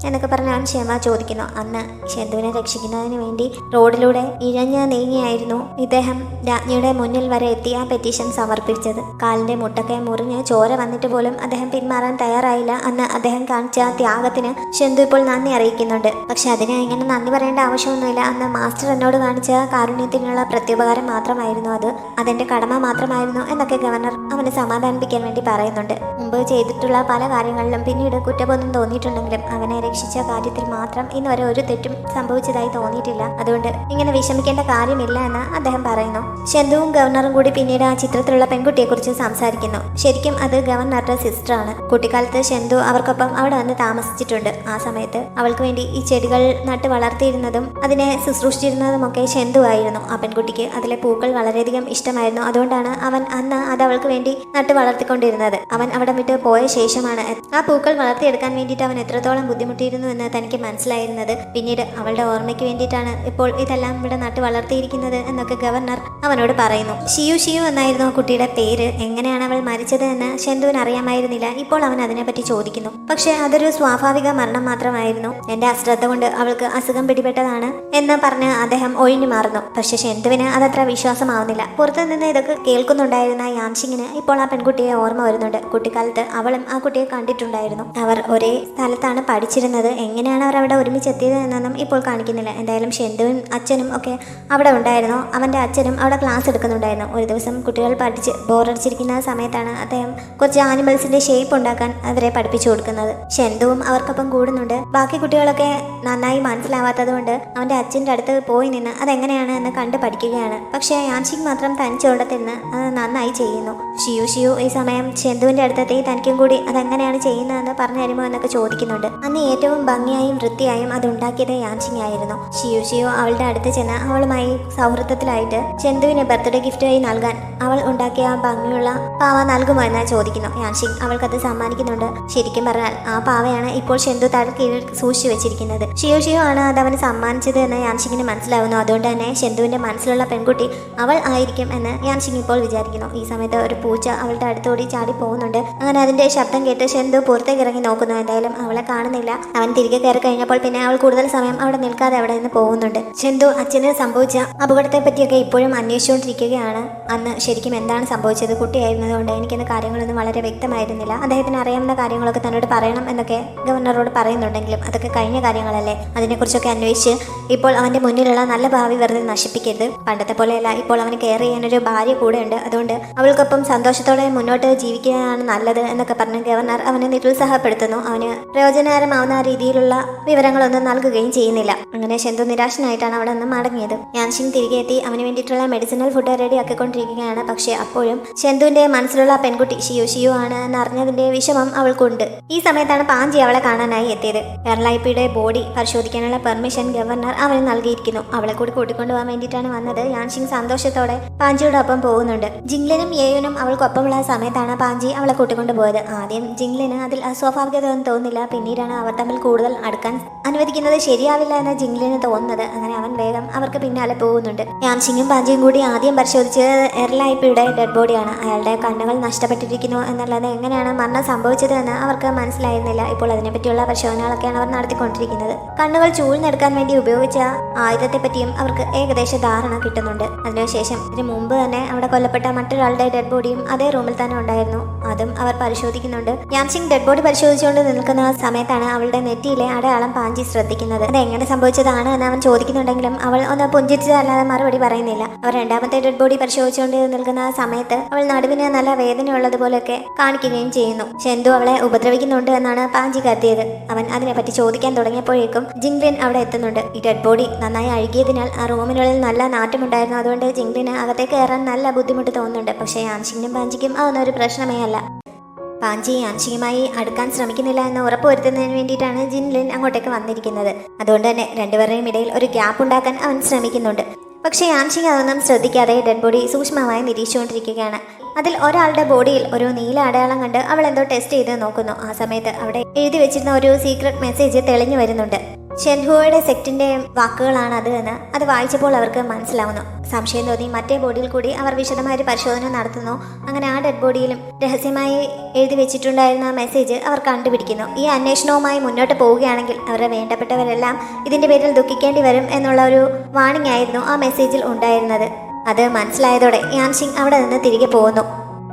എന്നൊക്കെ പറഞ്ഞ് അവൻ ക്ഷമ ചോദിക്കുന്നു. അന്ന് ഷെന്തുവിനെ രക്ഷിക്കുന്നതിന് വേണ്ടി റോഡിലൂടെ ഇഴഞ്ഞ് നീങ്ങിയായിരുന്നു ഇദ്ദേഹം രാജ്ഞിയുടെ മുന്നിൽ വരെ എത്തി ആ പെറ്റീഷൻ സമർപ്പിച്ചത്. കാലിന്റെ മുട്ടൊക്കെ മുറിഞ്ഞ് ചോര വന്നിട്ട് പോലും അദ്ദേഹം പിന്മാറാൻ തയ്യാറായില്ല. അന്ന് അദ്ദേഹം കാണിച്ച ത്യാഗത്തിന് ഷെന്തു ഇപ്പോൾ നന്ദി അറിയിക്കുന്നുണ്ട്. പക്ഷെ അതിന് ഇങ്ങനെ നന്ദി പറയേണ്ട ആവശ്യമൊന്നുമില്ല. അന്ന് മാസ്റ്റർ എന്നോട് കാണിച്ച കാരുണ്യത്തിനുള്ള പ്രത്യുപകാരം മാത്രമായിരുന്നു അത്. അതെന്റെ കടമ മാത്രമായിരുന്നു എന്നൊക്കെ ഗവർണർ അവനെ സമാധാനിപ്പിക്കാൻ വേണ്ടി പറയുന്നുണ്ട്. മുമ്പ് ചെയ്തിട്ടുള്ള പല കാര്യങ്ങളിലും പിന്നീട് കുറ്റബോധം തോന്നിയിട്ടുണ്ടെങ്കിലും അവനെ രക്ഷിച്ച കാര്യത്തിൽ മാത്രം ഇന്നുവരെ ഒരു തെറ്റും സംഭവിച്ചതായി തോന്നിയിട്ടില്ല. അതുകൊണ്ട് ഇങ്ങനെ വിഷമിക്കേണ്ട കാര്യമില്ല എന്ന് അദ്ദേഹം പറയുന്നു. ഷെന്തുവും ഗവർണറും കൂടി പിന്നീട് ആ ചിത്രത്തിലുള്ള പെൺകുട്ടിയെക്കുറിച്ച് സംസാരിക്കുന്നു. ശരിക്കും അത് ഗവർണറുടെ സിസ്റ്ററാണ്. കുട്ടിക്കാലത്ത് ഷെന്തു അവർക്കൊപ്പം അവിടെ വന്ന് താമസിച്ചിട്ടുണ്ട്. ആ സമയത്ത് അവൾക്ക് വേണ്ടി ഈ ചെടികൾ നട്ട് വളർത്തിയിരുന്നതും അതിനെ ശുശ്രൂഷിച്ചിരുന്നതുമൊക്കെ ഷെന്തു ആയിരുന്നു. ആ പെൺകുട്ടിക്ക് അതിലെ പൂക്കൾ വളരെയധികം ഇഷ്ടമായിരുന്നു. അതുകൊണ്ടാണ് അവൻ അന്ന് അത് അവൾക്ക് വേണ്ടി നട്ട് വളർത്തിക്കൊണ്ടിരുന്നത്. അവൻ അവിടെ വിട്ട് പോയ ശേഷമാണ് ആ പൂക്കൾ വളർത്തിയെടുക്കാൻ വേണ്ടിയിട്ട് അവൻ എത്രത്തോളം ബുദ്ധിമുട്ടിയിരുന്നു എന്ന് തനിക്ക് മനസ്സിലായിരുന്നത്. പിന്നീട് അവളുടെ ഓർമ്മയ്ക്ക് വേണ്ടിയിട്ടാണ് ഇപ്പോൾ ഇതെല്ലാം ഇവിടെ നട്ട് വളർത്തിയിരിക്കുന്നത് എന്നൊക്കെ ഗവർണർ അവനോട് പറയുന്നു. ഷിയു എന്നായിരുന്നു ആ കുട്ടിയുടെ പേര്. എങ്ങനെയാണ് അവൾ മരിച്ചത് എന്ന് ഷെന്തുവിന് അറിയാമായിരുന്നില്ല. ഇപ്പോൾ അവൻ അതിനെപ്പറ്റി ചോദിക്കുന്നു. പക്ഷെ അതൊരു സ്വാഭാവിക മരണം മാത്രമായിരുന്നു. എന്റെ അശ്രദ്ധ കൊണ്ട് അവൾക്ക് അസുഖം പിടിപെട്ടതാണ് എന്ന് പറഞ്ഞ് അദ്ദേഹം ഒഴിഞ്ഞു മാറുന്നു. പക്ഷെ ഷെന്തുവിന് അതത്ര വിശ്വാസമാവുന്നില്ല. പുറത്തു നിന്ന് ഇതൊക്കെ കേൾക്കുന്നുണ്ടായിരുന്ന യാൻഷിങ്ങിന് ഇപ്പോൾ ആ പെൺകുട്ടിയെ ഓർമ്മ വരുന്നുണ്ട്. കുട്ടിക്കാലത്ത് അവളും ആ കുട്ടിയെ കണ്ടിട്ടുണ്ടായിരുന്നു. അവർ ഒരേ സ്ഥലത്താണ് പഠിച്ചിരുന്നത്. എങ്ങനെയാണ് അവർ അവിടെ ഒരുമിച്ചെത്തിയത് എന്നൊന്നും ഇപ്പോൾ കാണിക്കുന്നില്ല. എന്തായാലും ഷെന്തുവും അച്ഛനും ഒക്കെ അവിടെ ഉണ്ടായിരുന്നു. അവന്റെ അച്ഛനും അവിടെ ക്ലാസ് എടുക്കുന്നുണ്ടായിരുന്നു. ഒരു ദിവസം കുട്ടികൾ പഠിച്ച് ബോറടിച്ചിരിക്കുന്ന സമയത്താണ് അദ്ദേഹം കുറച്ച് ആനിമൽസിന്റെ ഷേപ്പ് ഉണ്ടാക്കാൻ അവരെ പഠിപ്പിച്ചു കൊടുക്കുന്നത്. ഷെന്തുവും അവർക്കൊപ്പം കൂടുന്നുണ്ട്. ബാക്കി കുട്ടികളൊക്കെ നന്നായി മനസ്സിലാവാത്തത് കൊണ്ട് അവന്റെ അച്ഛൻ്റെ അടുത്ത് പോയി നിന്ന് അതെങ്ങനെയാണ് എന്ന് കണ്ട് പഠിക്കുകയാണ്. പക്ഷേ യാൻഷിങ് മാത്രം തനിച്ചോടത്തിരുന്ന് അത് നന്നായി ചെയ്യുന്നു. ഷിയു ഈ സമയം ഷെന്തുവിന്റെ അടുത്തെത്തി തനിക്കും കൂടി അതെങ്ങനെയാണ് ചെയ്യുന്നതെന്ന് പറഞ്ഞു തരുമോ എന്നൊക്കെ ചോദിക്കുന്നുണ്ട്. അന്ന് ഏറ്റവും ഭംഗിയായും വൃത്തിയായും അത് ഉണ്ടാക്കിയത് യാൻഷിങ് ആയിരുന്നു. ഷിയു അവളുടെ അടുത്ത് ചെന്ന് അവളുമായി സൗഹൃദത്തിലായിട്ട് ഷെന്തുവിന് ബർത്ത്ഡേ ഗിഫ്റ്റായി നൽകാൻ അവൾ ഉണ്ടാക്കിയ ആ ഭംഗിയുള്ള പാവ നൽകുമോ എന്ന് ചോദിക്കുന്നു. യാൻഷിങ് അവൾക്കത് സമ്മാനിക്കുന്നുണ്ട്. ശരിക്കും പറഞ്ഞാൽ ആ പാവയാണ് ഇപ്പോൾ ഷെന്തു തല കീഴിൽ സൂക്ഷിച്ചു വെച്ചിരിക്കുന്നത്. ഷിയു ആണ് അത് അവന് സമ്മാനിച്ചത് എന്ന് യാൻഷിങ്ങിന് മനസ്സിലാവുന്നു. അതുകൊണ്ട് തന്നെ ഷെന്തുവിന്റെ മനസ്സിലുള്ള പെൺകുട്ടി അവൾ ആയിരിക്കും എന്ന് യാൻഷിങ് ഇപ്പോൾ വിചാരിക്കുന്നു. ഈ സമയത്ത് ഒരു പൂച്ച അവളുടെ അടുത്തോടി ചാടി പോകുന്നുണ്ട്. അങ്ങനെ അതിന്റെ ശബ്ദം കേട്ട് ഷെന്തു പുറത്തേക്ക് ഇറങ്ങി നോക്കുന്നു. എന്തായാലും അവളെ കാണുന്നില്ല. അവൻ തിരികെ കയറി കഴിഞ്ഞപ്പോൾ പിന്നെ അവൾ കൂടുതൽ സമയം അവിടെ നിൽക്കാതെ അവിടെ നിന്ന് പോകുന്നുണ്ട്. ഷെന്തു അച്ഛന് സംഭവിച്ച അപകടത്തെ പറ്റിയൊക്കെ ഇപ്പോഴും അന്വേഷിച്ചുകൊണ്ടിരിക്കുകയാണ്. അന്ന് ശരിക്കും എന്താണ് സംഭവിച്ചത്? കുട്ടിയായിരുന്നതുകൊണ്ട് എനിക്കിന്ന് കാര്യങ്ങളൊന്നും വളരെ വ്യക്തമായിരുന്നില്ല. അദ്ദേഹത്തിന് അറിയാവുന്ന കാര്യങ്ങളൊക്കെ തന്നോട് പറയണം എന്നൊക്കെ ഗവർണറോട് പറയുന്നുണ്ടെങ്കിലും അതൊക്കെ കഴിഞ്ഞ കാര്യങ്ങളല്ലേ. അതിനെക്കുറിച്ചൊക്കെ അന്വേഷിച്ച് ഇപ്പോൾ അവന്റെ മുന്നിലുള്ള നല്ല ഭാവി വെറുതെ നശിപ്പിക്കരുത്. പണ്ടത്തെ പോലെയല്ല, ഇപ്പോൾ അവന് കെയർ ചെയ്യാനൊരു ഭാര്യ കൂടെ ഉണ്ട്. അതുകൊണ്ട് അവൾക്കൊപ്പം സന്തോഷത്തോടെ മുന്നോട്ട് ജീവിക്കുകയാണ് നല്ലത് എന്നൊക്കെ പറഞ്ഞ് ഗവർണർ അവനെ നിരുത്സാഹപ്പെടുത്തുന്നു. അവന് പ്രയോജനകരമാവുന്ന രീതിയിലുള്ള വിവരങ്ങളൊന്നും നൽകുകയും ചെയ്യുന്നില്ല. അങ്ങനെ ഷെന്തു നിരാശനായിട്ടാണ് അവിടെ നിന്ന് മടങ്ങിയത്. യാൻഷിങ് തിരികെ എത്തി അവന് വേണ്ടിയിട്ടുള്ള മെഡിസിനൽ ഫുഡ് റെഡി ആക്കിക്കൊണ്ടിരിക്കുകയാണ്. പക്ഷെ അപ്പോഴും ഷെന്തുവിന്റെ മനസ്സിലുള്ള പെൺകുട്ടി ഷിയു ആണ് എന്നറിഞ്ഞതിന്റെ വിഷമം അവൾക്കുണ്ട്. ഈ സമയത്താണ് പാഞ്ചി അവളെ കാണാനായി എത്തിയത്. എർലൈപ്പിയുടെ ബോഡി പരിശോധിക്കാനുള്ള പെർമിഷൻ ഗവർണർ അവന് നൽകിയിരിക്കുന്നു. അവളെ കൂടി കൂട്ടിക്കൊണ്ടുപോകാൻ വേണ്ടിയിട്ടാണ് വന്നത്. യാൻഷിങ് സന്തോഷത്തോടെ പാഞ്ചിയോടൊപ്പം പോകുന്നുണ്ട്. ജിങ്ലിനും യേയുനും അവൾക്കൊപ്പമുള്ള സമയത്താണ് പാഞ്ചി അവളെ കൂട്ടിക്കൊണ്ടുപോയത്. ആദ്യം ജിങ്ലിന് അതിൽ അസ്വാഭാവികത ഒന്നും തോന്നില്ല. പിന്നീടാണ് അവർ തമ്മിൽ കൂടുതൽ അടുക്കാൻ അനുവദിക്കുന്നത് ശരിയാവില്ല എന്ന് ജിങ്ലിന് തോന്നുന്നത്. അങ്ങനെ അവൻ വേഗം അവർക്ക് പിന്നാലെ പോകുന്നുണ്ട്. യാൻഷിങ്ങും പാഞ്ചിയും കൂടി ആദ്യം പരിശോധിച്ചത് എർലൈപ്പിയുടെ ഡെഡ് ബോഡിയാണ്. അയാളുടെ കണ്ണുകൾ നഷ്ടപ്പെട്ടിരിക്കുന്നു എന്നുള്ളത് എങ്ങനെയാണ് മരണം സംഭവിച്ചത് എന്ന് അവർക്ക് മനസ്സിലായിരുന്നില്ല. ഇപ്പോൾ അതിനെപ്പറ്റിയുള്ള പരിശോധനകളൊക്കെയാണ് അവർ നടത്തിക്കൊണ്ടിരിക്കുന്നത്. കണ്ണുകൾ ചൂഴ്ന്നെടുക്കാൻ വേണ്ടി ഉപയോഗിച്ച ആയുധത്തെ പറ്റിയും അവർക്ക് ഏകദേശ ധാരണ കിട്ടുന്നുണ്ട്. അതിനുശേഷം ഇതിനു മുമ്പ് തന്നെ അവിടെ കൊല്ലപ്പെട്ട മറ്റൊരാളുടെ ഡെഡ് ബോഡിയും അതേ റൂമിൽ തന്നെ ഉണ്ടായിരുന്നു. അതും അവർ പരിശോധിക്കുന്നുണ്ട്. യാൻഷിങ് ഡെഡ് ബോഡി പരിശോധിച്ചുകൊണ്ട് നിൽക്കുന്ന സമയത്താണ് അവളുടെ നെറ്റിയിലെ അടയാളം പാഞ്ചി ശ്രദ്ധിക്കുന്നത്. അത് എങ്ങനെ സംഭവിച്ചതാണ് എന്ന് അവൻ ചോദിക്കുന്നുണ്ടെങ്കിലും അവൾ ഒന്ന് പുഞ്ചിരിച്ചതല്ലാതെ മറുപടി പറയുന്നില്ല. അവർ രണ്ടാമത്തെ ഡെഡ് ബോഡി പരിശോധിച്ചുകൊണ്ട് നിൽക്കുന്ന സമയത്ത് അവൾ നടുവിന് നല്ല വേദനയുള്ളതുപോലെയൊക്കെ കാണിക്കുകയും ചെയ്യുന്നു. ഷെൻഡു അവളെ ഉപദ്രവിക്കുന്നുണ്ട് എന്നാണ് പാഞ്ചി കരുതിയത്. അവൻ അതിനെപ്പറ്റി ചോദിക്കാൻ തുടങ്ങിയപ്പോഴേക്കും ജിങ്ലിൻ അവിടെ എത്തുന്നുണ്ട്. ഈ ഡെഡ് ബോഡി നന്നായി അഴുകിയതിനാൽ ആ റൂമിനുള്ളിൽ നല്ല നാറ്റമുണ്ടായിരുന്നു. അതുകൊണ്ട് ജിങ്ലിന് അകത്തേക്ക് കയറാൻ നല്ല ബുദ്ധിമുട്ട് തോന്നുന്നുണ്ട്. പക്ഷേ യാൻഷിങ്ങിനും പാഞ്ചിക്കും അതൊന്നും ഒരു പ്രശ്നമേ അല്ല. പാഞ്ചി യാൻഷിങ്ങുമായി അടുക്കാൻ ശ്രമിക്കുന്നില്ല എന്ന് ഉറപ്പുവരുത്തുന്നതിന് വേണ്ടിയിട്ടാണ് ജിൻലിൻ അങ്ങോട്ടേക്ക് വന്നിരിക്കുന്നത്. അതുകൊണ്ട് തന്നെ രണ്ടുപേരുടെയും ഇടയിൽ ഒരു ഗ്യാപ്പ് ഉണ്ടാക്കാൻ അവൻ ശ്രമിക്കുന്നുണ്ട്. പക്ഷേ യാൻഷിങ് അതൊന്നും ശ്രദ്ധിക്കാതെ ഡെഡ് ബോഡി സൂക്ഷ്മമായി നിരീക്ഷിച്ചുകൊണ്ടിരിക്കുകയാണ്. അതിൽ ഒരാളുടെ ബോഡിയിൽ ഒരു നീല അടയാളം കണ്ട് അവൾ എന്തോ ടെസ്റ്റ് ചെയ്ത് നോക്കുന്നു. ആ സമയത്ത് അവിടെ എഴുതി വെച്ചിരുന്ന ഒരു സീക്രട്ട് മെസ്സേജ് തെളിഞ്ഞു വരുന്നുണ്ട്. ഷെൻഹുവയുടെ സെക്റ്റിന്റെ വാക്കുകളാണ് അത് എന്ന് അത് വായിച്ചപ്പോൾ അവർക്ക് മനസ്സിലാവുന്നു. സംശയം തോന്നി മറ്റേ ബോഡിയിൽ കൂടി അവർ വിശദമായ ഒരു പരിശോധന നടത്തുന്നു. അങ്ങനെ ആ ഡെഡ് ബോഡിയിലും രഹസ്യമായി എഴുതി വെച്ചിട്ടുണ്ടായിരുന്ന മെസ്സേജ് അവർ കണ്ടുപിടിക്കുന്നു. ഈ അന്വേഷണവുമായി മുന്നോട്ട് പോവുകയാണെങ്കിൽ അവരുടെ വേണ്ടപ്പെട്ടവരെല്ലാം ഇതിന്റെ പേരിൽ ദുഃഖിക്കേണ്ടി വരും എന്നുള്ള ഒരു വാണിംഗ് ആയിരുന്നു ആ മെസ്സേജിൽ ഉണ്ടായിരുന്നത്. അത് മനസ്സിലായതോടെ യാൻഷിങ് അവിടെ നിന്ന് തിരികെ പോകുന്നു.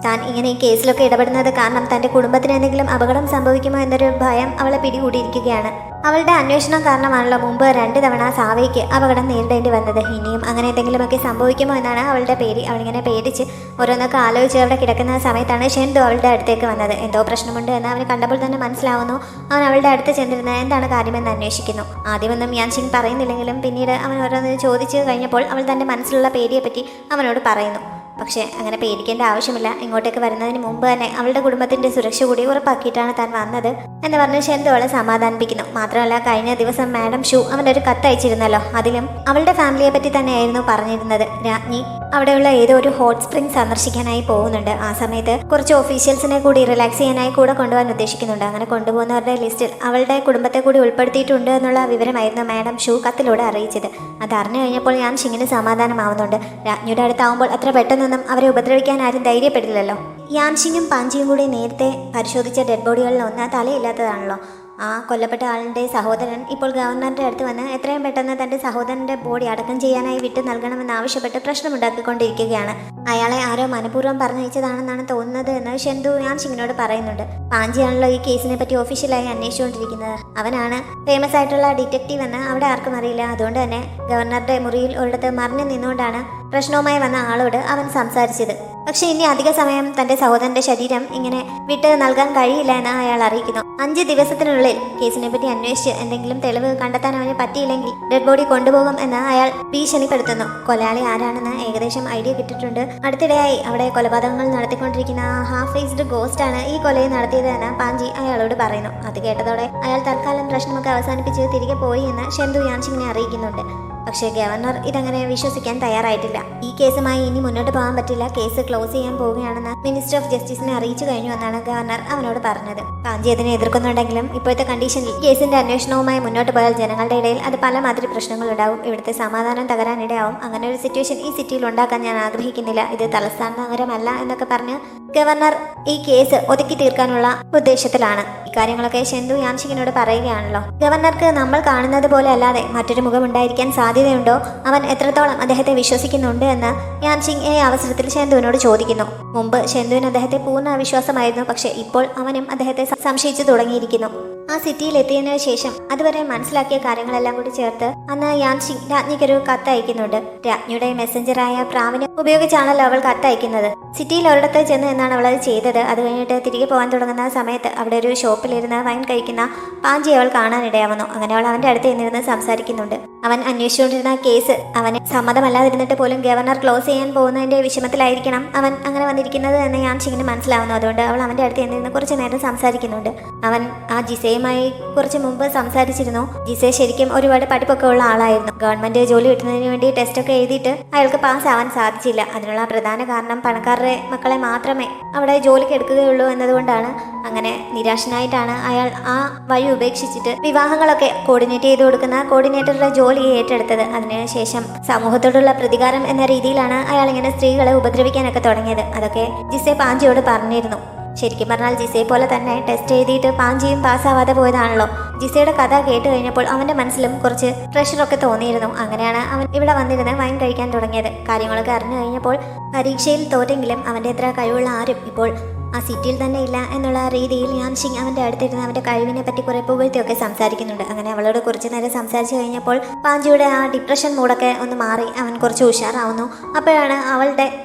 താൻ ഇങ്ങനെ ഈ കേസിലൊക്കെ ഇടപെടുന്നത് കാരണം തന്റെ കുടുംബത്തിന് എന്തെങ്കിലും അപകടം സംഭവിക്കുമോ എന്നൊരു ഭയം അവളെ പിടികൂടിയിരിക്കുകയാണ്. അവളുടെ അന്വേഷണം കാരണമാണല്ലോ മുമ്പ് 2 തവണ സാവയ്ക്ക് അപകടം നേരിടേണ്ടി വന്നത്. ഇനിയും അങ്ങനെ എന്തെങ്കിലുമൊക്കെ സംഭവിക്കുമോ എന്നാണ് അവളുടെ പേടി. അവളിങ്ങനെ പേടിച്ച് ഓരോന്നൊക്കെ ആലോചിച്ച് അവിടെ കിടക്കുന്ന സമയത്താണ് ഷെൻഡു അവളുടെ അടുത്തേക്ക് വന്നത്. എന്തോ പ്രശ്നമുണ്ട് എന്ന് അവന് കണ്ടപ്പോൾ തന്നെ മനസ്സിലാവുന്നു. അവൻ അവളുടെ അടുത്ത് ചെന്നിരുന്ന് എന്താണ് കാര്യമെന്ന് അന്വേഷിക്കുന്നു. ആദ്യമൊന്നും യാൻഷിങ് പറയുന്നില്ലെങ്കിലും പിന്നീട് അവൻ ഓരോന്ന് ചോദിച്ചു കഴിഞ്ഞപ്പോൾ അവൾ തന്റെ മനസ്സിലുള്ള പേടിയെപ്പറ്റി അവനോട് പറയുന്നു. പക്ഷേ അങ്ങനെ പേടിക്കേണ്ട ആവശ്യമില്ല. ഇങ്ങോട്ടേക്ക് വരുന്നതിന് മുമ്പ് തന്നെ അവളുടെ കുടുംബത്തിന്റെ സുരക്ഷ കൂടി ഉറപ്പാക്കിയിട്ടാണ് താൻ വന്നത് എന്ന് പറഞ്ഞ് ഷെൻഡു അവളെ സമാധാനിപ്പിക്കുന്നു. മാത്രമല്ല കഴിഞ്ഞ ദിവസം മാഡം ഷൂ അവൻ്റെ ഒരു കത്ത് അയച്ചിരുന്നല്ലോ. അതിലും അവളുടെ ഫാമിലിയെ പറ്റി തന്നെയായിരുന്നു പറഞ്ഞിരുന്നത്. രാജ്ഞി അവിടെയുള്ള ഏതോ ഒരു ഹോട്ട് സ്പ്രിംഗ് സന്ദർശിക്കാനായി പോകുന്നുണ്ട്. ആ സമയത്ത് കുറച്ച് ഓഫീഷ്യൽസിനെ കൂടി റിലാക്സ് ചെയ്യാനായി കൂടെ കൊണ്ടുപോകാൻ ഉദ്ദേശിക്കുന്നുണ്ട്. അങ്ങനെ കൊണ്ടുപോകുന്നവരുടെ ലിസ്റ്റിൽ അവളുടെ കുടുംബത്തെ കൂടി ഉൾപ്പെടുത്തിയിട്ടുണ്ട് എന്നുള്ള വിവരമായിരുന്നു മാഡം ഷൂ കത്തിലൂടെ അറിയിച്ചത്. അത് അറിഞ്ഞു കഴിഞ്ഞപ്പോൾ ഞാൻ ഷിങ്ങിന് സമാധാനമാവുന്നുണ്ട്. രാജ്ഞിയുടെ അടുത്താവുമ്പോൾ അത്ര പെട്ടെന്നൊന്നും അവരെ ഉപദ്രവിക്കാൻ ആരും ധൈര്യപ്പെടില്ലല്ലോ. യാൻഷിങ്ങും പാഞ്ചിയും കൂടി നേരത്തെ പരിശോധിച്ച ഡെഡ് ബോഡികളിൽ ഒന്ന് തലയില്ലാത്തതാണല്ലോ. ആ കൊല്ലപ്പെട്ട ആളിൻ്റെ സഹോദരൻ ഇപ്പോൾ ഗവർണറുടെ അടുത്ത് വന്ന് എത്രയും പെട്ടെന്ന് തൻ്റെ സഹോദരൻ്റെ ബോഡി അടക്കം ചെയ്യാനായി വിട്ടു നൽകണമെന്ന് ആവശ്യപ്പെട്ട് പ്രശ്നമുണ്ടാക്കിക്കൊണ്ടിരിക്കുകയാണ്. അയാളെ ആരോ മനഃപൂർവ്വം പറഞ്ഞയച്ചതാണെന്നാണ് തോന്നുന്നത് എന്ന് ഷെൻഡു യാൻഷിങ്ങിനോട് പറയുന്നുണ്ട്. പാഞ്ചിയാണല്ലോ ഈ കേസിനെ പറ്റി ഒഫീഷ്യലായി അന്വേഷിച്ചുകൊണ്ടിരിക്കുന്നത്. അവനാണ് ഫേമസ് ആയിട്ടുള്ള ഡിറ്റക്റ്റീവ് എന്ന് അവിടെ ആർക്കും അറിയില്ല. അതുകൊണ്ട് തന്നെ ഗവർണറുടെ മുറിയിൽ ഒരിടത്ത് മറിഞ്ഞു നിന്നുകൊണ്ടാണ് പ്രശ്നവുമായി വന്ന ആളോട് അവൻ സംസാരിച്ചത്. പക്ഷെ ഇനി അധിക സമയം തന്റെ സഹോദരന്റെ ശരീരം ഇങ്ങനെ വിട്ട് നൽകാൻ കഴിയില്ല എന്ന് അയാൾ അറിയിക്കുന്നു. 5 ദിവസത്തിനുള്ളിൽ കേസിനെ പറ്റി അന്വേഷിച്ച് എന്തെങ്കിലും തെളിവ് കണ്ടെത്താൻ അവന് പറ്റിയില്ലെങ്കിൽ ഡെഡ് ബോഡി കൊണ്ടുപോകും എന്ന് അയാൾ ഭീഷണിപ്പെടുത്തുന്നു. കൊലയാളി ആരാണെന്ന് ഏകദേശം ഐഡിയ കിട്ടിയിട്ടുണ്ട്. അടുത്തിടെയായി അവിടെ കൊലപാതകങ്ങൾ നടത്തിക്കൊണ്ടിരിക്കുന്ന ഹാഫ് ഫേസ്ഡ് ഗോസ്റ്റ് ആണ് ഈ കൊലയെ നടത്തിയത് എന്ന് പാഞ്ചി അയാളോട് പറയുന്നു. അത് കേട്ടതോടെ അയാൾ തൽക്കാലം പ്രശ്നമൊക്കെ അവസാനിപ്പിച്ച് തിരികെ പോയി എന്ന് ഷെൻഡു യാൻഷിങ്ങിനെ അറിയിക്കുന്നുണ്ട്. പക്ഷേ ഗവർണർ ഇതങ്ങനെ വിശ്വസിക്കാൻ തയ്യാറായിട്ടില്ല. ഈ കേസുമായി ഇനി മുന്നോട്ട് പോകാൻ പറ്റില്ല. കേസ് ക്ലോസ് ചെയ്യാൻ പോവുകയാണെന്ന് മിനിസ്റ്റർ ഓഫ് ജസ്റ്റിസിനെ അറിയിച്ചു കഴിഞ്ഞു എന്നാണ് ഗവർണർ അവനോട് പറഞ്ഞത്. പാഞ്ചി അതിനെ എതിർക്കുന്നുണ്ടെങ്കിലും ഇപ്പോഴത്തെ കണ്ടീഷനിൽ കേസിന്റെ അന്വേഷണവുമായി മുന്നോട്ട് പോയാൽ ജനങ്ങളുടെ ഇടയിൽ അത് പല മാതിരി പ്രശ്നങ്ങൾ ഉണ്ടാവും. ഇവിടുത്തെ സമാധാനം തകരാനിടയാവും. അങ്ങനെ ഒരു സിറ്റുവേഷൻ ഈ സിറ്റിയിൽ ഉണ്ടാക്കാൻ ഞാൻ ആഗ്രഹിക്കുന്നില്ല. ഇത് തലസ്ഥാന നഗരമല്ല എന്നൊക്കെ പറഞ്ഞ് ഗവർണർ ഈ കേസ് ഒതുക്കി തീർക്കാനുള്ള ഉദ്ദേശത്തിലാണ്. ഇക്കാര്യങ്ങളൊക്കെ ഷെൻഡു യാൻഷിങ്ങിനോട് പറയുകയാണല്ലോ. ഗവർണർക്ക് നമ്മൾ കാണുന്നത് പോലെ അല്ലാതെ മറ്റൊരു മുഖം ഉണ്ടായിരിക്കാൻ സാധ്യതയുണ്ടോ? അവൻ എത്രത്തോളം അദ്ദേഹത്തെ വിശ്വസിക്കുന്നുണ്ട് എന്ന് യാൻഷിങ് ഈ അവസരത്തിൽ ഷെൻഡുവിനോട് ചോദിക്കുന്നു. മുമ്പ് ഷെൻഡുവിന് അദ്ദേഹത്തെ പൂർണ്ണ വിശ്വാസമായിരുന്നു. പക്ഷെ ഇപ്പോൾ അവനും അദ്ദേഹത്തെ സംശയിച്ചു തുടങ്ങിയിരിക്കുന്നു. ആ സിറ്റിയിൽ എത്തിയതിനു ശേഷം അതുവരെ മനസ്സിലാക്കിയ കാര്യങ്ങളെല്ലാം കൂടി ചേർത്ത് അന്ന് യാൻഷിങ് രാജ്ഞിക്കൊരു കത്ത് അയക്കുന്നുണ്ട്. രാജ്ഞിയുടെ മെസ്സഞ്ചറായ പ്രാവിനെ ഉപയോഗിച്ചാണല്ലോ അവൾ കത്ത് അയക്കുന്നത്. സിറ്റിയിൽ ഒരിടത്ത് ചെന്ന് എന്നാണ് അവൾ അത് ചെയ്തത്. അത് കഴിഞ്ഞിട്ട് തിരികെ പോകാൻ തുടങ്ങുന്ന സമയത്ത് അവിടെ ഒരു ഷോപ്പിലിരുന്ന് വൈൻ കഴിക്കുന്ന പാഞ്ചി അവൾ കാണാനിടയാവുന്നു. അങ്ങനെ അവൾ അവന്റെ അടുത്ത് എന്നിരുന്ന് സംസാരിക്കുന്നുണ്ട്. അവൻ അന്വേഷിച്ചുകൊണ്ടിരുന്ന കേസ് അവന് സമ്മതമല്ലാതിരുന്നിട്ട് പോലും ഗവർണർ ക്ലോസ് ചെയ്യാൻ പോകുന്നതിന്റെ വിഷമത്തിലായിരിക്കണം അവൻ അങ്ങനെ വന്നിരിക്കുന്നത് എന്ന് യാൻഷിങ്ങിന് മനസ്സിലാവുന്നു. അതുകൊണ്ട് അവൾ അവന്റെ അടുത്ത് എന്നിരുന്ന് കുറച്ചു നേരം സംസാരിക്കുന്നുണ്ട്. അവൻ ആ ജിസയെ ജിസയുമായി കുറച്ച് മുമ്പ് സംസാരിച്ചിരുന്നു. ജിസെ ശരിക്കും ഒരുപാട് പഠിപ്പൊക്കെ ഉള്ള ആളായിരുന്നു. ഗവൺമെന്റ് ജോലി കിട്ടുന്നതിന് വേണ്ടി ടെസ്റ്റ് ഒക്കെ എഴുതിയിട്ട് അയാൾക്ക് പാസ് ആവാൻ സാധിച്ചില്ല. അതിനുള്ള പ്രധാന കാരണം പണക്കാരുടെ മക്കളെ മാത്രമേ അവിടെ ജോലിക്ക് എടുക്കുകയുള്ളൂ എന്നതുകൊണ്ടാണ്. അങ്ങനെ നിരാശനായിട്ടാണ് അയാൾ ആ വഴി ഉപേക്ഷിച്ചിട്ട് വിവാഹങ്ങളൊക്കെ കോർഡിനേറ്റ് ചെയ്ത് കൊടുക്കുന്ന കോർഡിനേറ്ററുടെ ജോലി ഏറ്റെടുത്തത്. അതിനുശേഷം സമൂഹത്തോടുള്ള പ്രതികാരം എന്ന രീതിയിലാണ് അയാൾ ഇങ്ങനെ സ്ത്രീകളെ ഉപദ്രവിക്കാനൊക്കെ തുടങ്ങിയത്. അതൊക്കെ ജിസെ പാഞ്ചിയോട് പറഞ്ഞിരുന്നു. ശരിക്കും പറഞ്ഞാൽ ജിസയെ പോലെ തന്നെ ടെസ്റ്റ് എഴുതിയിട്ട് പാഞ്ചിയും പാസ്സാവാതെ പോയതാണല്ലോ. ജിസയുടെ കഥ കേട്ട് കഴിഞ്ഞപ്പോൾ അവന്റെ മനസ്സിലും കുറച്ച് പ്രഷറൊക്കെ തോന്നിയിരുന്നു. അങ്ങനെയാണ് അവൻ ഇവിടെ വന്നിരുന്ന് വൈൻ കഴിക്കാൻ തുടങ്ങിയത്. കാര്യങ്ങളൊക്കെ അറിഞ്ഞു കഴിഞ്ഞപ്പോൾ പരീക്ഷയിൽ തോറ്റെങ്കിലും അവന്റെ അത്ര കഴിവുള്ള ആരും ഇപ്പോൾ ആ സിറ്റിയിൽ തന്നെ ഇല്ല എന്നുള്ള രീതിയിൽ യാൻഷിങ് അവന്റെ അടുത്തിരുന്ന് അവന്റെ കഴിവിനെ പറ്റി കുറെ പുകഴ്ത്തിയൊക്കെ സംസാരിക്കുന്നുണ്ട്. അങ്ങനെ അവളോട് കുറച്ചു നേരം സംസാരിച്ചു കഴിഞ്ഞപ്പോൾ പാഞ്ചിയുടെ ആ ഡിപ്രഷൻ മൂഡൊക്കെ ഒന്ന് മാറി അവൻ കുറച്ച് ഉഷാറാവുന്നു. അപ്പോഴാണ് അവളുടെ